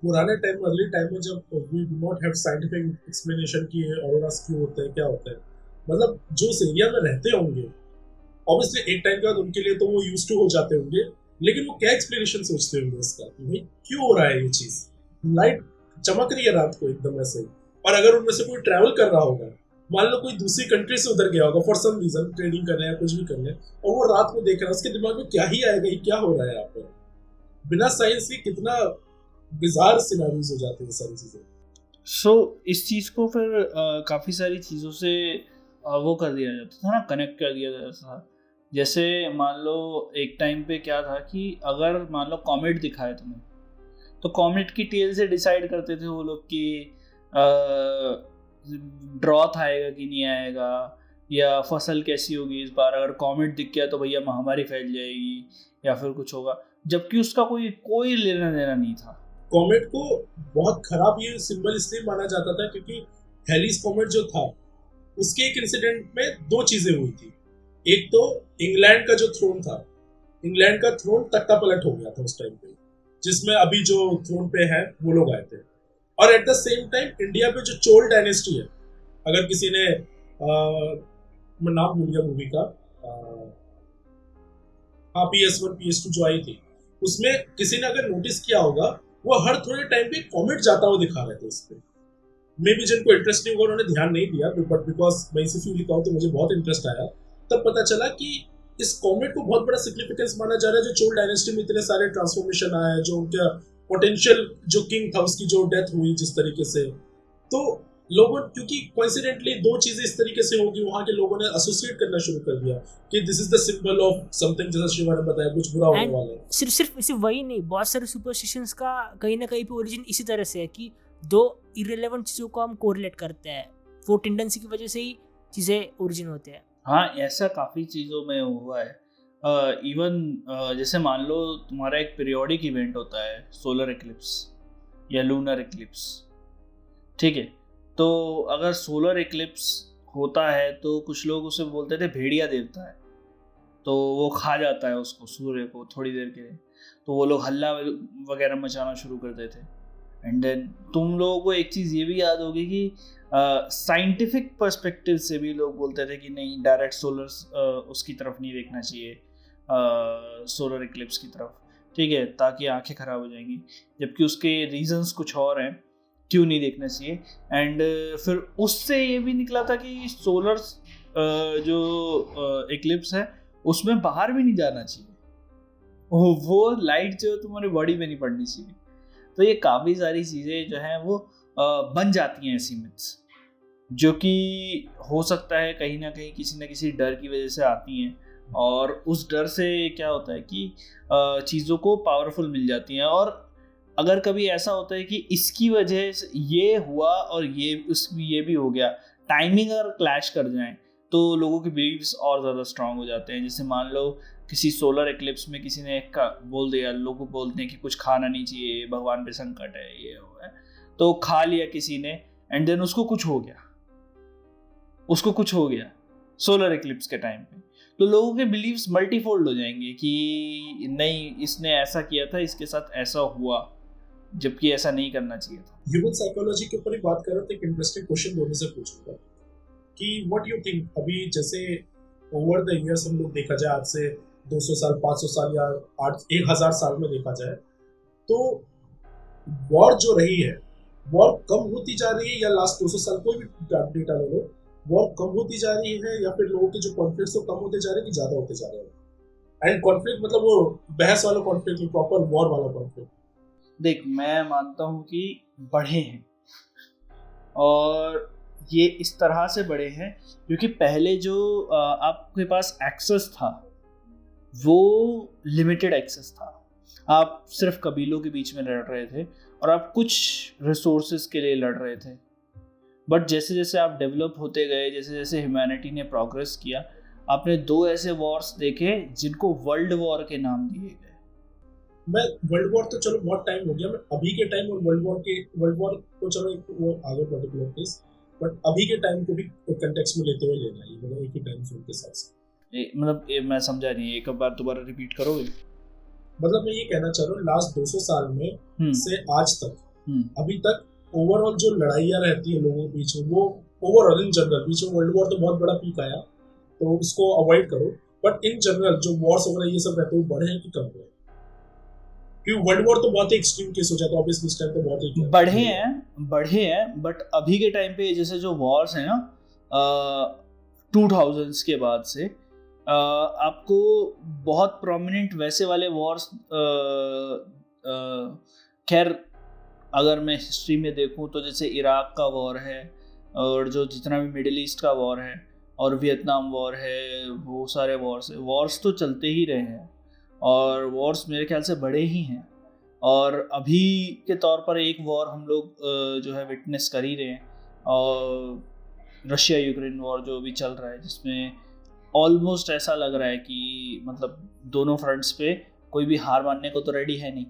[SPEAKER 3] पुराने टाइम में, अर्ली टाइम में, जब we do not have scientific explanation कि ऑरोरास क्यों होते हैं, क्या होता है, मतलब जो उस एरिया में रहते होंगे, ऑब्वियसली एक टाइम के बाद उनके लिए तो वो यूज्ड टू हो जाते होंगे, लेकिन वो क्या एक्सप्लेनेशन सोचते होंगे इसका कि भाई क्यों हो रहा है ये चीज, लाइट चमक रही है रात को एकदम ऐसे ही। और अगर उनमें से कोई ट्रैवल कर रहा होगा, मान लो कोई दूसरी कंट्री से उधर गया होगा फॉर सम रीजन, ट्रेडिंग करने या कुछ भी करने, और वो रात को देख रहा है, उसके दिमाग में क्या ही आएगा, ये क्या हो रहा है यहाँ पर। बिना साइंस के कितना बिजार सिनेरियोज हो जाते हैं सारी चीजें।
[SPEAKER 1] सो इस चीज को फिर काफी सारी चीजों से वो कर दिया जाता था ना, कनेक्ट कर दिया जाता था। जैसे मान लो एक टाइम पे क्या था कि अगर मान लो कॉमेट दिखाए तुम्हें, तो कॉमेट की टेल से डिसाइड करते थे वो लोग कि ड्रॉथ आएगा कि नहीं आएगा, या फसल कैसी होगी इस बार। अगर कॉमेट दिख गया तो भैया महामारी फैल जाएगी या फिर कुछ होगा, जबकि उसका कोई लेना देना नहीं था।
[SPEAKER 3] कॉमेट को बहुत खराब ये सिंबल इसलिए माना जाता था क्योंकि हैलीज कॉमेट जो था उसके एक इंसिडेंट में 2 चीजें हुई थी। एक तो इंग्लैंड का जो थ्रोन था, इंग्लैंड का थ्रोन तख्ता पलट हो गया था उस टाइम पे, जिसमें अभी जो थ्रोन पे है वो लोग आए थे। और at the same time India पे जो चोल डायनेस्टी है, अगर किसी ने मैं नाम भूल गया मूवी का, हाँ PS1 PS2 जो आई थी, उसमें किसी ने अगर नोटिस किया होगा, वो हर थोड़े टाइम पे कॉमेट जाता हुआ दिखा रहे थे उस पर। मे भी जिनको इंटरेस्ट नहीं होगा उन्होंने ध्यान नहीं दिया, बट बिकॉज मैं इसी फील्ड लिखा हूँ तो मुझे बहुत इंटरेस्ट आया। तब पता चला कि इस कॉमेट को बहुत बड़ा सिग्निफिकेंस माना जा रहा है, जो चोल डायनेस्टी में इतने सारे ट्रांसफॉर्मेशन आए, जो उनका पोटेंशियल जो किंग था उसकी जो डेथ हुई जिस तरीके से, तो लोगों, क्योंकि कोइंसिडेंटली 2 चीजें इस तरीके से होगी, वहां के लोगों ने एसोसिएट करना शुरू कर दिया कि this is the symbol of something, जैसा शिवा ने बताया कुछ बुरा होने वाला है।
[SPEAKER 2] सिर्फ वही नहीं, बहुत सारे सुपरस्टिशंस का कहीं ना कहीं पे ओरिजिन इसी तरह से है कि 2 इररिलेवेंट चीज़ों को हम कोरिलेट करते हैं, वो टेंडेंसी की वजह से ही चीज़ें ओरिजिन होते हैं।
[SPEAKER 1] हाँ, ऐसा काफ़ी चीज़ों में हुआ है। इवन जैसे मान लो तुम्हारा एक पीरियोडिक इवेंट होता है, सोलर एक्लिप्स या लूनर एक्लिप्स, ठीक है। तो अगर सोलर एक्लिप्स होता है तो कुछ लोग उसे बोलते थे भेड़िया देवता है, तो वो खा जाता है उसको, सूर्य को, थोड़ी देर के लिए। तो वो लोग हल्ला वगैरह मचाना शुरू करते थे। एंड देन तुम लोगों को एक चीज़ ये भी याद होगी कि साइंटिफिक पर्सपेक्टिव से भी लोग बोलते थे कि नहीं, डायरेक्ट सोलर उसकी तरफ नहीं देखना चाहिए, सोलर एक्लिप्स की तरफ, ठीक है, ताकि आंखें ख़राब हो जाएंगी। जबकि उसके रीजंस कुछ और हैं। क्यों नहीं देखना चाहिए। एंड फिर उससे ये भी निकला था कि सोलर जो इक्लिप्स है उसमें बाहर भी नहीं जाना चाहिए, वो लाइट जो तुम्हारी बॉडी में नहीं पड़नी चाहिए। तो ये काफ़ी सारी चीज़ें जो हैं वो बन जाती हैं ऐसी मिथ्स, जो कि हो सकता है कहीं ना कहीं किसी न किसी डर की वजह से आती हैं, और उस डर से क्या होता है कि चीज़ों को पावरफुल मिल जाती हैं। और अगर कभी ऐसा होता है कि इसकी वजह से ये हुआ और ये भी हो गया, टाइमिंग अगर क्लैश कर जाए तो लोगों के बिलीव्स और ज़्यादा स्ट्रांग हो जाते हैं। जैसे मान लो किसी सोलर एक्लिप्स में किसी ने बोल दिया, लोग बोलते हैं कि कुछ खाना नहीं चाहिए, भगवान पे संकट है, ये हो है, तो खा लिया किसी ने एंड देन उसको कुछ हो गया सोलर एक्लिप्स के टाइम पे, तो लोगों के बिलीव्स मल्टीफोल्ड हो जाएंगे कि नहीं, इसने ऐसा किया था, इसके साथ ऐसा हुआ, जबकि ऐसा नहीं करना चाहिए था।
[SPEAKER 3] ह्यूमन साइकोलॉजी के ऊपर ही बात कर रहे थे। एक इंटरेस्टिंग क्वेश्चन दोनों से पूछूंगा कि व्हाट यू थिंक, अभी जैसे ओवर द इयर्स हम लोग देखा जाए, आज से 200 साल 500 साल या 1000 साल में देखा जाए, तो वॉर जो रही है, वॉर कम होती जा रही है, या लास्ट 200 साल कोई भी डेटा ले लो, वॉर कम होती जा रही है, या फिर लोगों के जो कॉन्फ्लिक्ट्स कम होते जा रहे हैं कि ज्यादा होते जा रहे हैं? एंड कॉन्फ्लिक्ट मतलब वो बहस वाला कॉन्फ्लिक्ट, प्रॉपर वॉर वाला कॉन्फ्लिक्ट?
[SPEAKER 1] देख, मैं मानता हूँ कि बढ़े हैं, और ये इस तरह से बढ़े हैं क्योंकि पहले जो आपके पास एक्सेस था वो लिमिटेड एक्सेस था। आप सिर्फ कबीलों के बीच में लड़ रहे थे और आप कुछ रिसोर्सेज के लिए लड़ रहे थे। बट जैसे जैसे आप डेवलप होते गए, जैसे जैसे ह्यूमैनिटी ने प्रोग्रेस किया, आपने 2 ऐसे वॉर्स देखे जिनको वर्ल्ड वॉर के नाम दिए गए।
[SPEAKER 3] मैं वर्ल्ड वॉर तो चलो बहुत टाइम हो गया, मैं अभी के टाइम और वर्ल्ड वॉर को चलो वो आगे पर्टिकुलर केस, बट अभी के टाइम को भी कंटेक्स्ट में लेते हुए लेना है, मतलब एक ही टाइम फ्रेम के साथ।
[SPEAKER 1] मतलब मैं समझा नहीं, एक बार दोबारा रिपीट करोगे?
[SPEAKER 3] मतलब मैं ये कहना चाह रहा हूँ, लास्ट 200 साल में से आज तक अभी तक ओवरऑल जो लड़ाइयाँ रहती है लोगों के बीच में, वो ओवरऑल इन जनरल, बीच में वर्ल्ड वॉर तो बहुत बड़ा पीक आया तो उसको अवॉइड करो, बट इन जनरल जो वॉर्स वगैरह ये सब रहते हैं वो बढ़े हैं कि कम हुए? क्योंकि वर्ल्ड वॉर तो बहुत ही एक्सट्रीम केस हो जाता है, ऑब्वियसली इस टाइम तो बहुत ही
[SPEAKER 1] बढ़े हैं, बट अभी के टाइम पे जैसे जो वॉर्स हैं ना 2000s के बाद से, आपको बहुत प्रोमिनेंट वैसे वाले वॉर्स, खैर अगर मैं हिस्ट्री में देखूं तो जैसे इराक का वॉर है, और जो जितना भी मिडिल ईस्ट का वॉर है, और वियतनाम वॉर है, वो सारे वॉर्स तो चलते ही रहे हैं, और वॉर्स मेरे ख्याल से बड़े ही हैं। और अभी के तौर पर एक वॉर हम लोग जो है विटनेस कर ही रहे हैं, और रशिया यूक्रेन वॉर जो भी चल रहा है, जिसमें ऑलमोस्ट ऐसा लग रहा है कि मतलब दोनों फ्रंट्स पे कोई भी हार मानने को तो रेडी है नहीं।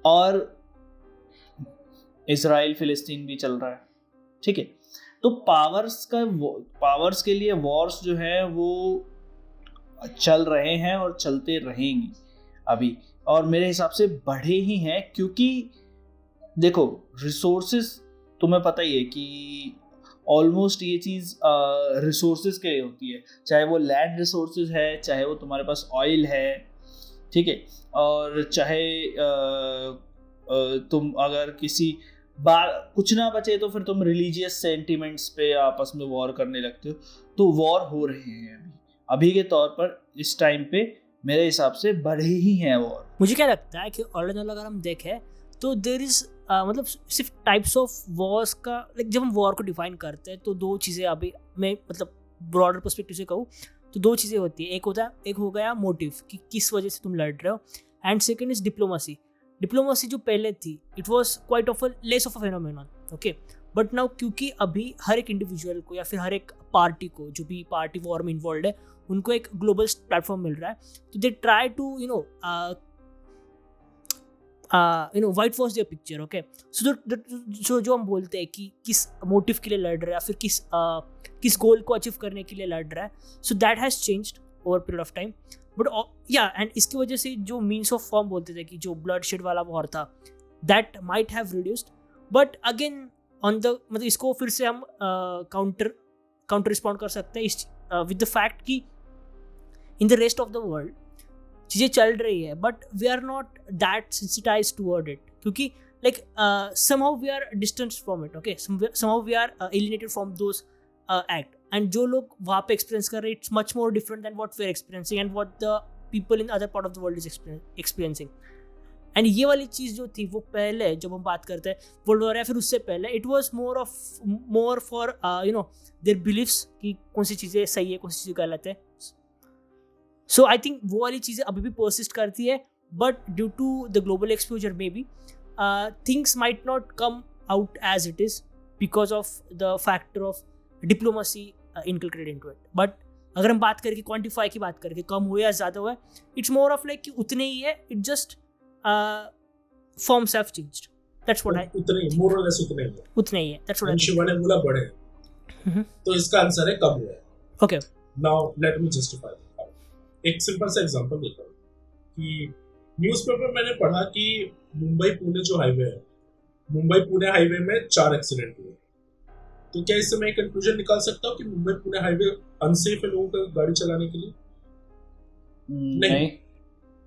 [SPEAKER 1] और इजराइल फिलिस्तीन भी चल रहा है, ठीक है। तो पावर्स के लिए वॉर्स जो है वो चल रहे हैं और चलते रहेंगे अभी, और मेरे हिसाब से बढ़े ही हैं, क्योंकि देखो रिसोर्सेज तुम्हें पता ही है कि ऑलमोस्ट ये चीज़ रिसोर्सेज के लिए होती है, चाहे वो लैंड रिसोर्सेज है, चाहे वो तुम्हारे पास ऑयल है, ठीक है, और चाहे तुम अगर किसी बार कुछ ना बचे तो फिर तुम रिलीजियस सेंटिमेंट्स पे आपस में वॉर करने लगते हो, तो वॉर हो रहे हैं अभी के तौर पर इस टाइम पे मेरे हिसाब से बढ़े ही हैं वॉर।
[SPEAKER 2] मुझे क्या लगता है कि ऑल इन ऑल अगर हम देखें तो देयर इज मतलब सिर्फ टाइप्स ऑफ वॉर्स का, लाइक जब हम वॉर को डिफाइन करते हैं तो 2 चीज़ें, अभी मैं मतलब ब्रॉडर पर्सपेक्टिव से कहूँ तो 2 चीज़ें होती है। एक हो गया मोटिव कि किस वजह से तुम लड़ रहे हो, एंड सेकेंड इज डिप्लोमेसी जो पहले थी it was quite of less of a phenomenon, okay, but now क्योंकि अभी हर एक इंडिविजुअल को या फिर हर एक पार्टी को, जो भी पार्टी वॉर में इन्वॉल्व है, उनको एक ग्लोबल प्लेटफॉर्म मिल रहा है, तो they try to white wash their picture, okay. So जो हम बोलते हैं कि किस मोटिव के लिए लड़ रहा है या फिर किस गोल को अचीव करने के लिए लड़ रहा है, so that has changed over period of time, but या एंड इसकी वजह से जो मीन्स ऑफ फॉर्म बोलते थे कि जो ब्लड शेड वाला वॉर था, that might have reduced, but again on the मतलब इसको फिर से हम काउंटर रिस्पॉन्ड कर सकते हैं विद द फैक्ट कि in the rest of the world चीज़ें चल रही है, but we are not that sensitize toward it, क्योंकि like somehow we are distanced from it, okay, somehow we are alienated from those act, and जो लोग वहाँ पे experience कर रहे हैं, it's much more different than what we are experiencing and what the people in other part of the world is experiencing. And ये वाली चीज़ जो थी वो पहले जब हम बात करते हैं वर्ल्ड वॉर या फिर उससे पहले, it was more for you know their believes कि कौन सी चीज़ें सही है, कौन सी चीज़ें गलत है. सो आई थिंक वो वाली चीज़ें अभी भी परसिस्ट करती है, but due to the global exposure maybe things might not come out as it is because of the factor of diplomacy inculcated into it. But अगर हम बात करके क्वान्टिफाई की बात करके कम हुआ या ज़्यादा हुआ है, इट्स मोर ऑफ लाइक कि उतने ही है, it just forms have changed. That's what I
[SPEAKER 3] उतने ही more or less उतने ही
[SPEAKER 2] है. That's what I think.
[SPEAKER 3] Shiva ने बोला बड़े तो इसका आंसर है कम हुआ है.
[SPEAKER 2] Okay.
[SPEAKER 3] Now let me justify. एक सिंपल सा एग्जांपल देता हूँ कि न्यूज़पेपर मैंने पढ़ा कि मुंबई पुणे जो हाईवे है, मुंबई पुणे हाईवे में 4 एक्सीडेंट हुए. तो क्या इससे मैं एक कंक्लूजन निकाल सकता हूँ कि मुंबई पुणे हाईवे अनसेफ है लोगों को गाड़ी चलाने के लिए? नहीं,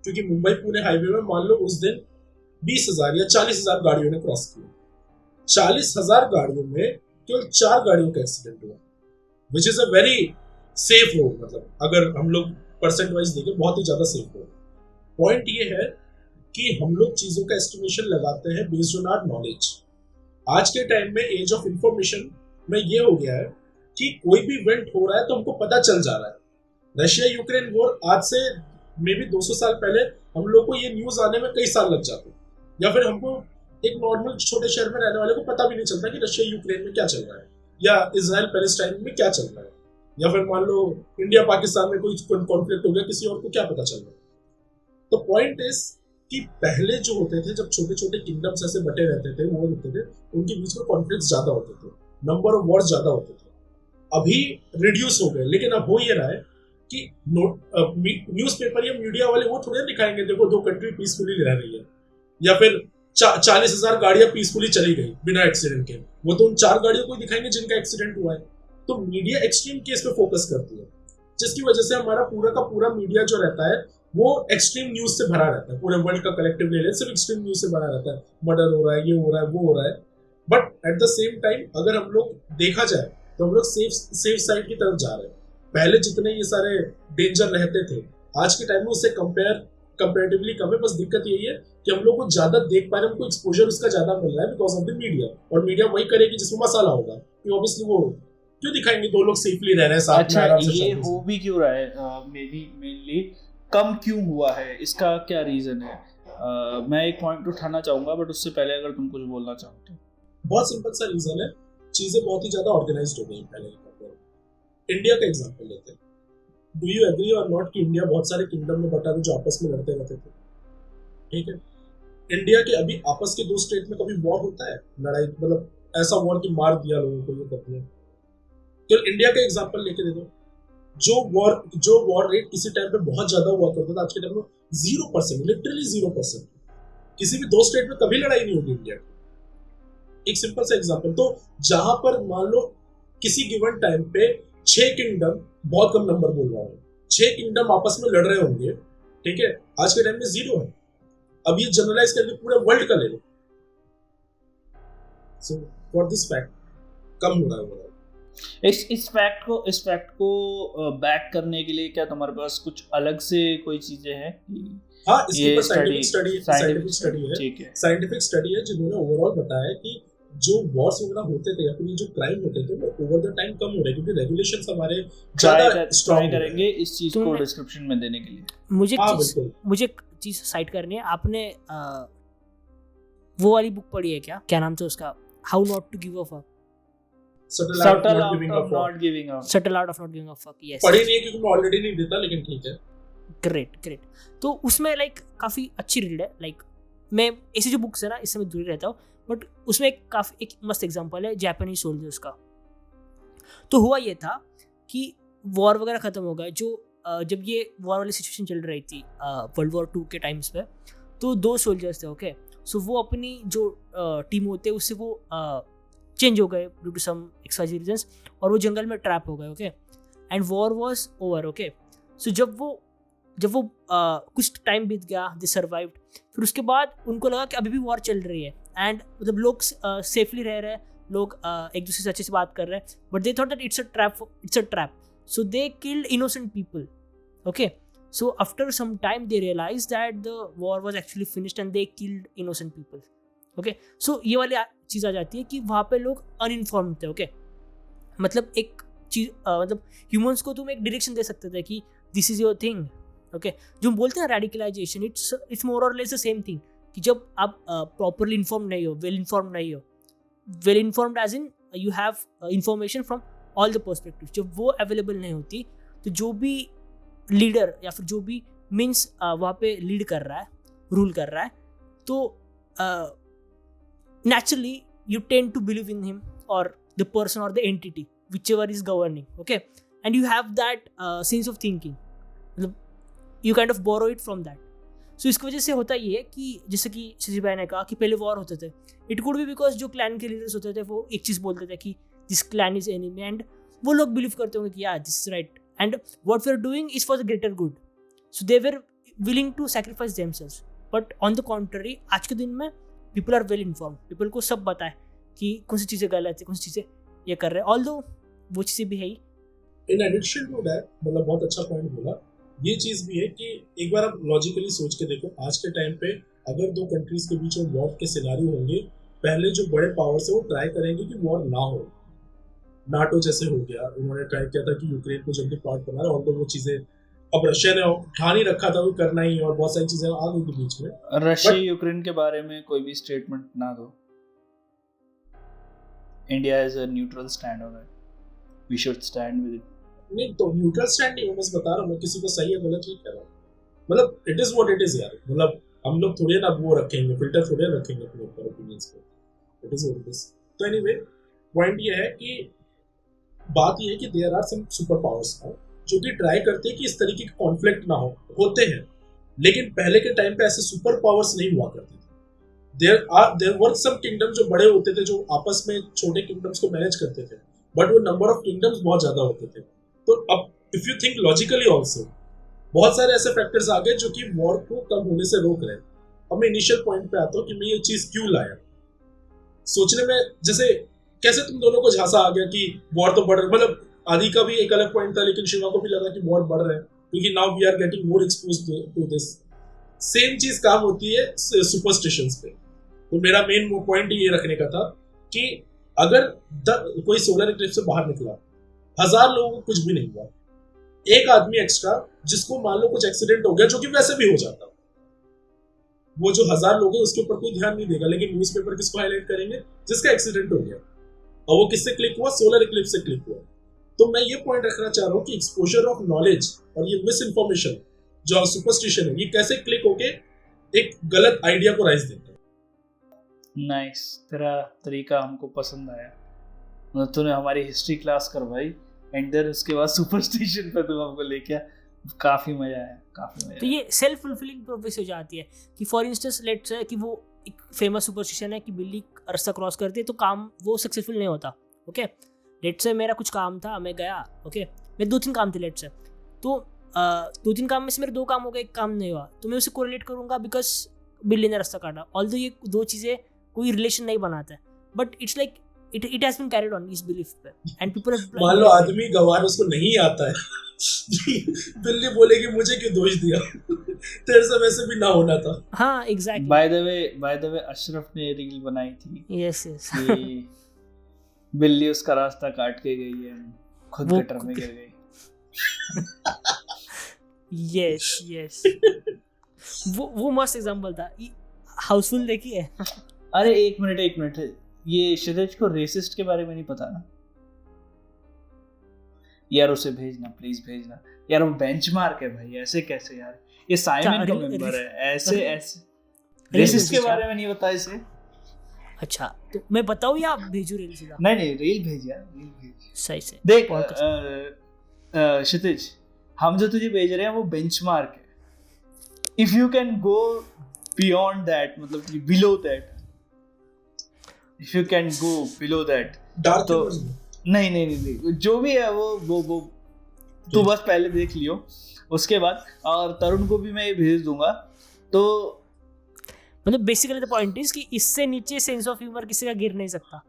[SPEAKER 3] क्योंकि मुंबई पुणे हाईवे में मान लो उस दिन 20,000 या 40,000 गाड़ियों ने क्रॉस किया. 40,000 गाड़ियों में केवल 4 गाड़ियों का एक्सीडेंट हुआ, which is a very safe road. मतलब अगर हम लोग परसेंट वाइज देखें बहुत ही ज्यादा सेफ रोड. पॉइंट ये है कि हम लोग चीजों का एस्टिमेशन लगाते हैं बेस्ड ऑन आवर नॉलेज. आज के टाइम में एज ऑफ इंफॉर्मेशन में ये हो गया है कि कोई भी इवेंट हो रहा है तो हमको पता चल जा रहा है. रशिया यूक्रेन वॉर आज से मे बी 200 साल पहले हम लोग को ये न्यूज आने में कई साल लग जाते, या फिर हमको एक नॉर्मल छोटे शहर में रहने वाले को पता भी नहीं चलता कि रशिया यूक्रेन में क्या चल रहा है या इजराइल पैलेस्टाइन में क्या चल रहा है, या फिर मान लो इंडिया पाकिस्तान में कोई कॉन्फ्लिक्ट हो गया, किसी और को क्या पता चल रहा है. तो पॉइंट इज कि पहले जो होते थे, जब छोटे छोटे किंगडम्स ऐसे बटे रहते थे, वो होते थे, उनके बीच में कॉन्फ्लिक्ट ज्यादा होते थे, नंबर ऑफ वॉर्स ज्यादा होते थे. अभी रिड्यूस हो गए, लेकिन अब हो ये रहा है कि न्यूज़पेपर या मीडिया वाले वो थोड़े दिखाएंगे देखो 2 कंट्री पीसफुली रह रही है, या फिर 40,000 गाड़ियां पीसफुली चली गई बिना एक्सीडेंट के. वो तो उन 4 गाड़ियों को दिखाएंगे जिनका एक्सीडेंट हुआ है. तो मीडिया एक्सट्रीम केस पे फोकस करती है, जिसकी वजह से हमारा पूरा का पूरा मीडिया जो रहता है वो एक्सट्रीम न्यूज से भरा रहता है. पूरे वर्ल्ड का कलेक्टिव ले लें, सिर्फ एक्सट्रीम न्यूज से भरा रहता है. मर्डर हो रहा है, ये हो रहा है, वो हो रहा है. But at the same time अगर हम लोग देखा जाए तो हम लोग सेफ साइड की तरफ जा रहे हैं. पहले जितने ये सारे डेंजर रहते थे आज के टाइम में उससे कंपेरेटिवली कम है. बस दिक्कत यही है कि हम लोग को ज्यादा देख पा रहे हैं, हमको एक्सपोजर उसका ज्यादा मिल रहा है बिकॉज ऑफ द मीडिया. और मीडिया वही करेगी जिसमें मसाला होगा, कि ऑब्वियसली वो क्यों दिखाएंगे 2 लोग सेफली रह रहे हैं साथ में आराम से.
[SPEAKER 1] ये हो भी क्यों रहा है, मेनली कम क्यों हुआ है, इसका क्या रीजन है? मैं एक पॉइंट उठाना चाहूंगा, बट उससे पहले अगर तुम कुछ बोलना चाहो तो.
[SPEAKER 3] बहुत सिंपल सा रीजन है, चीजें बहुत ही ज्यादा ऑर्गेनाइज्ड हो गई पहले. इंडिया का एग्जांपल लेते हैं. डू यू एग्री और नॉट कि इंडिया बहुत सारे किंगडम में बटा था जो आपस में लड़ते रहते थे? ठीक है, इंडिया के अभी आपस के 2 स्टेट में कभी वॉर होता है, लड़ाई, मतलब ऐसा वॉर कि मार दिया लोगों को, ये कर दिया? तो इंडिया का एग्जांपल लेके दे दो. जो वॉर रेट किसी टाइम पे बहुत ज्यादा हुआ करता था, आज के टाइम में 0%, लिटरली 0%. किसी भी 2 स्टेट में कभी लड़ाई नहीं होगी इंडिया की. एक सिंपल सा एग्जांपल. तो जहां पर मान लो किसी गिवन टाइम पे 6 किंगडम, बहुत कम नंबर बोल रहा हूँ, 6 किंगडम आपस में लड़ रहे होंगे, ठीक है, आज के टाइम में 0 है. अब ये जनरलाइज करके पूरे वर्ल्ड का ले लो. सो फॉर दिस फैक्ट कम हो रहा है.
[SPEAKER 1] इस फैक्ट को बैक करने के लिए क्या तुम्हारे पास कुछ अलग से कोई चीजें हैं?
[SPEAKER 3] हाँ, इसके ऊपर साइंटिफिक स्टडी है जिन्होंने ओवरऑल बताया कि जो वॉर्स वगैरह होते थे या फिर जो क्राइम होते थे वो ओवर द टाइम कम हो रहे हैं, क्योंकि रेगुलेशंस हमारे ज्यादा स्ट्रांग
[SPEAKER 1] करेंगे इस चीज को डिस्क्रिप्शन में देने के लिए.
[SPEAKER 2] मुझे एक चीज साइट करनी है. आपने वो वाली बुक पढ़ी है क्या नाम था उसका, how not to give a fuck?
[SPEAKER 1] Subtle Art of Not Giving a
[SPEAKER 2] Fuck. Yes.
[SPEAKER 3] पढ़ी नहीं है क्योंकि मैं ऑलरेडी नहीं देता, लेकिन ठीक है.
[SPEAKER 2] ग्रेट. तो उसमें लाइक काफी अच्छी रीड है. लाइक मैं ऐसी जो बुक्स है ना इससे मैं दूर रहता हूँ, बट उसमें एक मस्त एग्जांपल है जापानीज सोल्जर्स का. तो हुआ ये था कि वॉर वगैरह खत्म हो गया. जो जब ये वॉर वाली सिचुएशन चल रही थी वर्ल्ड वॉर 2 के टाइम्स पे, तो 2 सोल्जर्स थे. ओके, सो वो अपनी जो टीम होते उससे वो चेंज हो गए due to some XYZ reasons, और वो जंगल में ट्रैप हो गए. Okay, and war was over. Okay, so जब वो कुछ टाइम बीत गया, दे सर्वाइव्ड. फिर उसके बाद उनको लगा कि अभी भी वॉर चल रही है, एंड मतलब लोग सेफली रह रहे हैं, लोग एक दूसरे से अच्छे से बात कर रहे हैं, but they thought that it's a trap, so they killed innocent people. Okay, so after some time they realized that the war was actually finished and they killed innocent people. Okay, so ये वाली चीज़ आ जाती है कि वहाँ पे लोग uninformed थे. Okay, मतलब एक चीज़ मतलब ह्यूमंस को तुम एक डायरेक्शन दे सकते थे कि this is your thing. Okay, जो हम बोलते हैं रेडिकलाइजेशन, इट्स मोर और लेस द सेम थिंग कि जब आप प्रॉपरली इन्फॉर्म नहीं हो, well informed as in you have information from all the perspective, जब वो अवेलेबल नहीं होती तो जो भी लीडर या फिर जो भी मीन्स वहाँ पे लीड कर रहा है, रूल कर रहा है, तो naturally you tend to believe in him or the person or the entity whichever is governing. Okay, and you have that sense of thinking, you kind of borrow it from that. So इसकी वजह से होता ये है कि जैसे कि शशि भाई ने कहा कि पहले वॉर होते थे, इट कुड बी बिकॉज जो क्लैन के लीडर्स होते थे वो एक चीज़ बोलते थे कि this clan is enemy, and वो लोग बिलीव करते होंगे कि यार this is right and what we are doing is for the greater good, so they were willing to sacrifice themselves. But on the contrary आज के दिन में people are well inform, people को सब पता है कि कौन सी चीज़ें गलत है, कौन सी चीज़ें ये कर रहे हैं, ऑल्दो वो चीज़ें भी है ही.
[SPEAKER 3] इन एडिशन टू दैट, मतलब बहुत अच्छा पॉइंट बोला, ये चीज़ भी है कि एक बार आप लॉजिकली सोच के देखो, आज के टाइम पे अगर दो कंट्रीज के बीच में वॉर के सिनारियो होंगे, पहले जो बड़े पावर्स है वो ट्राई करेंगे कि वॉर ना हो. नाटो जैसे हो गया, उन्होंने ट्राई किया था कि यूक्रेन को जल्दी पार्ट बना रहा, और तो वो चीज़ें अब रशिया ने ठान ही रखा था वो करना ही, और बहुत सारी चीज़ें आ गई थी बीच में.
[SPEAKER 1] रशिया यूक्रेन के बारे में कोई भी स्टेटमेंट ना दो. India is a neutral stand on it, we should stand with it.
[SPEAKER 3] नहीं तो न्यूट्रल स्टैंड नहीं, मैं बस बता रहा हूँ, मैं किसी को सही है गलत नहीं कह रहा हूँ. मतलब it is what it is यार, मतलब हम लोग थोड़े ना वो रखेंगे, फिल्टर थोड़े रखेंगे अपने ऊपर ओपिनियंस को. It is what it is. तो एनीवे पॉइंट ये है कि बात ये है कि there are some super powers now जो कि ट्राई करते हैं कि इस तरीके के कॉन्फ्लिक्ट ना हो, होते हैं, लेकिन पहले के टाइम पे ऐसे सुपर पावर्स नहीं हुआ करते थे. देयर वर सम किंगडम जो बड़े होते थे, जो आपस में छोटे किंगडम्स को मैनेज करते थे, बट वो नंबर ऑफ किंगडम्स बहुत ज्यादा होते थे. तो अब if you think logically also, बहुत सारे ऐसे फैक्टर्स आ गए जो कि वॉर को कम होने से रोक रहे हैं. अब मैं इनिशियल पॉइंट पे आता हूँ कि मैं ये चीज क्यों लाया. सोचने में जैसे कैसे तुम दोनों को झांसा आ गया कि वॉर तो बढ़ रहा है, मतलब आदि का भी एक अलग पॉइंट था, लेकिन शिवा को भी लगा कि वॉर बढ़ रहा है क्योंकि now we are getting more exposed to this. Same चीज काम होती है सुपरस्टिशंस पे. तो मेरा मेन पॉइंट ये रखने का था कि अगर कोई सोलर इक्लिप्स से बाहर निकला, 1000 लोगों को कुछ भी नहीं हुआ, एक आदमी एक्स्ट्रा जिसको मान लो कुछ एक्सीडेंट हो गया, जो कि वैसे भी हो जाता, वो जो 1000 लोग हैं उसके ऊपर कोई ध्यान नहीं देगा, लेकिन न्यूज़पेपर किसको हाईलाइट करेंगे? जिसका एक्सीडेंट हो गया. और वो किससे क्लिक हुआ? सोलर इक्लिप्स से क्लिक हुआ. तो मैं ये पॉइंट रखना चाह रहा हूँ कि एक्सपोजर ऑफ नॉलेज और ये मिस इन्फॉर्मेशन जो सुपरस्टिशन है, ये कैसे क्लिक होके एक गलत आइडिया को राइज देता है.
[SPEAKER 1] नाइस, तेरा तरीका हमको पसंद आया. मतलब तूने हमारी हिस्ट्री क्लास करवाई एंड देन उसके बाद सुपरस्टिशन पे तू हमको लेके आया. काफी मजा आया, काफी मजा.
[SPEAKER 2] तो ये सेल्फ फुलफिलिंग प्रोफेसी हो जाती है कि फॉर इंस्टेंस लेट्स से कि वो एक फेमस सुपरस्टिशन है कि बिल्ली रास्ता क्रॉस करती है तो काम वो सक्सेसफुल नहीं होता. ओके, लेट्स से मेरा कुछ काम था, मैं गया. ओके, मेरे 2-3 काम थे लेट्स से, तो 2-3 काम में से मेरे 2 काम हो गए, एक काम नहीं हुआ, तो मैं उसे कोरिलेट करूंगा बिकॉज बिल्ली ने रास्ता काटा. ऑल्दो ये 2 चीज़ें कोई रिलेशन नहीं बनाता है, but it's like it has been carried on इस बिलीफ पे, and people have
[SPEAKER 3] मान लो आदमी गवार उसको नहीं आता है, बिल्ली बोलेगी मुझे क्यों दोष दिया, तेरे से वैसे भी ना होना था.
[SPEAKER 2] हाँ exactly.
[SPEAKER 1] By the way Ashraf ने रील बनाई थी.
[SPEAKER 2] यस
[SPEAKER 1] कि बिल्ली उसका रास्ता काट के गई है, खुद गटर में गिर गई.
[SPEAKER 2] यस वो मस्त एग्जांपल था. हाउसफुल देखी है?
[SPEAKER 1] अरे एक मिनट, ये क्षितिज को रेसिस्ट के बारे में नहीं पता ना यार, उसे भेजना प्लीज भेजना यार. वो बेंचमार्क है भाई, ऐसे कैसे यार, ये साइमन का मेंबर है, ऐसे रेसिस्ट के बारे में नहीं पता इसे. अच्छा
[SPEAKER 2] तो मैं बताऊं या आप भेजू रील सीधा?
[SPEAKER 1] नहीं रील भेज यार, रील भेज
[SPEAKER 2] सही से.
[SPEAKER 1] देख क्षितिज, हम जो तुझे भेज रहे हैं वो बेंचमार्क है. If you can go beyond that, मतलब below that, if you can go below that, तो नहीं जो भी है वो तू बस पहले देख लियो उसके बाद. और तरुण को भी मैं ये भेज दूंगा. तो
[SPEAKER 2] मतलब बेसिकली द पॉइंट इज कि इससे नीचे सेंस ऑफ ह्यूमर किसी का गिर नहीं सकता.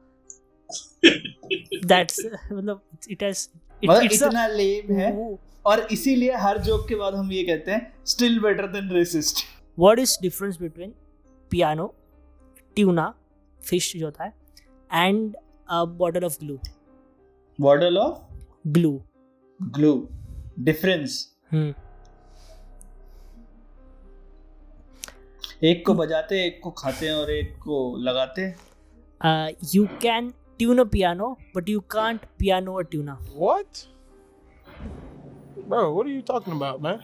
[SPEAKER 2] दैट्स मतलब इट हैज
[SPEAKER 1] इतना लेम है और इसीलिए हर जोक के बाद हम ये कहते हैं still better than racist.
[SPEAKER 2] What is difference between piano, tuna, fish जो होता है, and a bottle of glue?
[SPEAKER 1] Bottle of
[SPEAKER 2] glue.
[SPEAKER 1] Difference एक को बजाते, एक को खाते हैं और एक को लगाते हैं.
[SPEAKER 2] You can tune a piano, but you can't piano a tuna.
[SPEAKER 4] What? Bro, what are you talking about, man?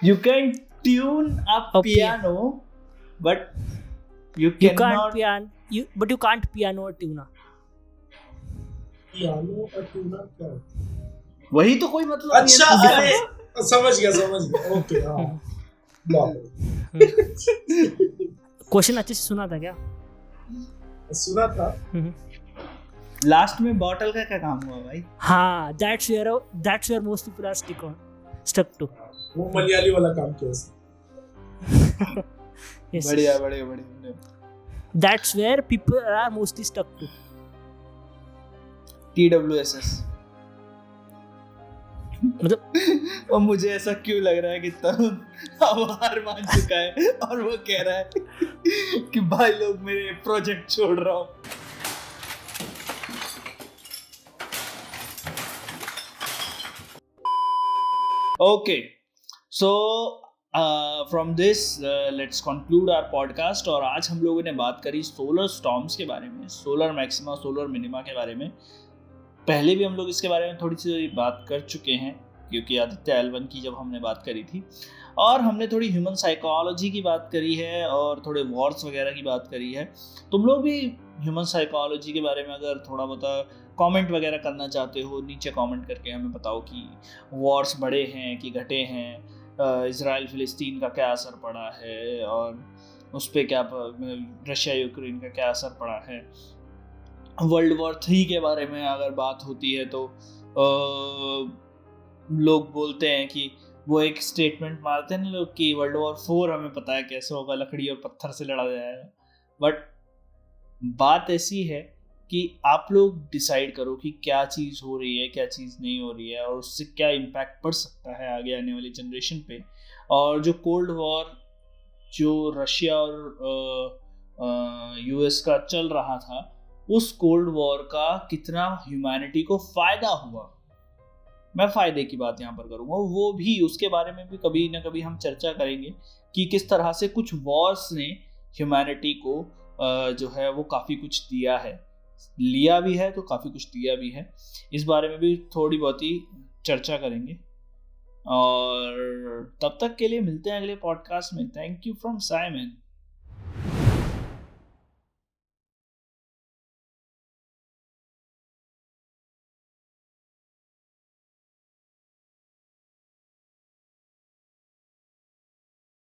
[SPEAKER 1] You can tune a piano, but you cannot.
[SPEAKER 2] But you can't piano a tuna.
[SPEAKER 3] Piano और tuna क्या है?
[SPEAKER 1] वही तो कोई मतलब
[SPEAKER 3] अच्छा,
[SPEAKER 1] नहीं है.
[SPEAKER 3] अरे समझ गया. ओके, हाँ.
[SPEAKER 2] क्वेश्चन अच्छे से सुना था क्या?
[SPEAKER 3] सुना था.
[SPEAKER 1] लास्ट में बॉटल का क्या काम हुआ भाई?
[SPEAKER 2] हाँ, that's where most people are stuck to.
[SPEAKER 3] वो मलयाली वाला काम किया उसने.
[SPEAKER 2] Yes.
[SPEAKER 1] बढ़िया.
[SPEAKER 2] That's where people are mostly stuck to.
[SPEAKER 1] TWSS.
[SPEAKER 2] मतलब
[SPEAKER 1] और मुझे ऐसा क्यों लग रहा है कि तरुण अब हार मान चुका है और वो कह रहा है कि भाई लोग मेरे प्रोजेक्ट छोड़ रहा हूँ. Okay, so from this let's conclude our podcast. और आज हम लोगों ने बात करी सोलर स्टॉर्म्स के बारे में, सोलर मैक्सिमा, सोलर मिनिमा के बारे में. पहले भी हम लोग इसके बारे में थोड़ी सी बात कर चुके हैं क्योंकि आदित्य L1 की जब हमने बात करी थी, और हमने थोड़ी ह्यूमन साइकोलॉजी की बात करी है और थोड़े वॉर्स वगैरह की बात करी है. तुम लोग भी ह्यूमन साइकोलॉजी के बारे में अगर थोड़ा बहुत कमेंट वगैरह करना चाहते हो, नीचे कमेंट करके हमें बताओ कि वॉर्स बढ़े हैं कि घटे हैं, इजराइल फिलिस्तीन का क्या असर पड़ा है और उस पर क्या, रशिया यूक्रेन का क्या असर पड़ा है. वर्ल्ड वॉर 3 के बारे में अगर बात होती है तो लोग बोलते हैं कि वो एक स्टेटमेंट मारते हैं लोग कि वर्ल्ड वॉर 4 हमें पता है कैसे होगा, लकड़ी और पत्थर से लड़ा जाएगा. बट बात ऐसी है कि आप लोग डिसाइड करो कि क्या चीज़ हो रही है, क्या चीज़ नहीं हो रही है और उससे क्या इम्पैक्ट पड़ सकता है आगे आने वाली जनरेशन पे. और जो कोल्ड वॉर जो रशिया और यूएस का चल रहा था, उस कोल्ड वॉर का कितना ह्यूमैनिटी को फायदा हुआ, मैं फायदे की बात यहाँ पर करूँगा. वो भी उसके बारे में भी कभी ना कभी हम चर्चा करेंगे कि किस तरह से कुछ वॉर्स ने ह्यूमैनिटी को जो है वो काफ़ी कुछ दिया है, लिया भी है तो काफ़ी कुछ दिया भी है. इस बारे में भी थोड़ी बहुत ही चर्चा करेंगे. और तब तक के लिए मिलते हैं अगले पॉडकास्ट में. Thank you from Simon.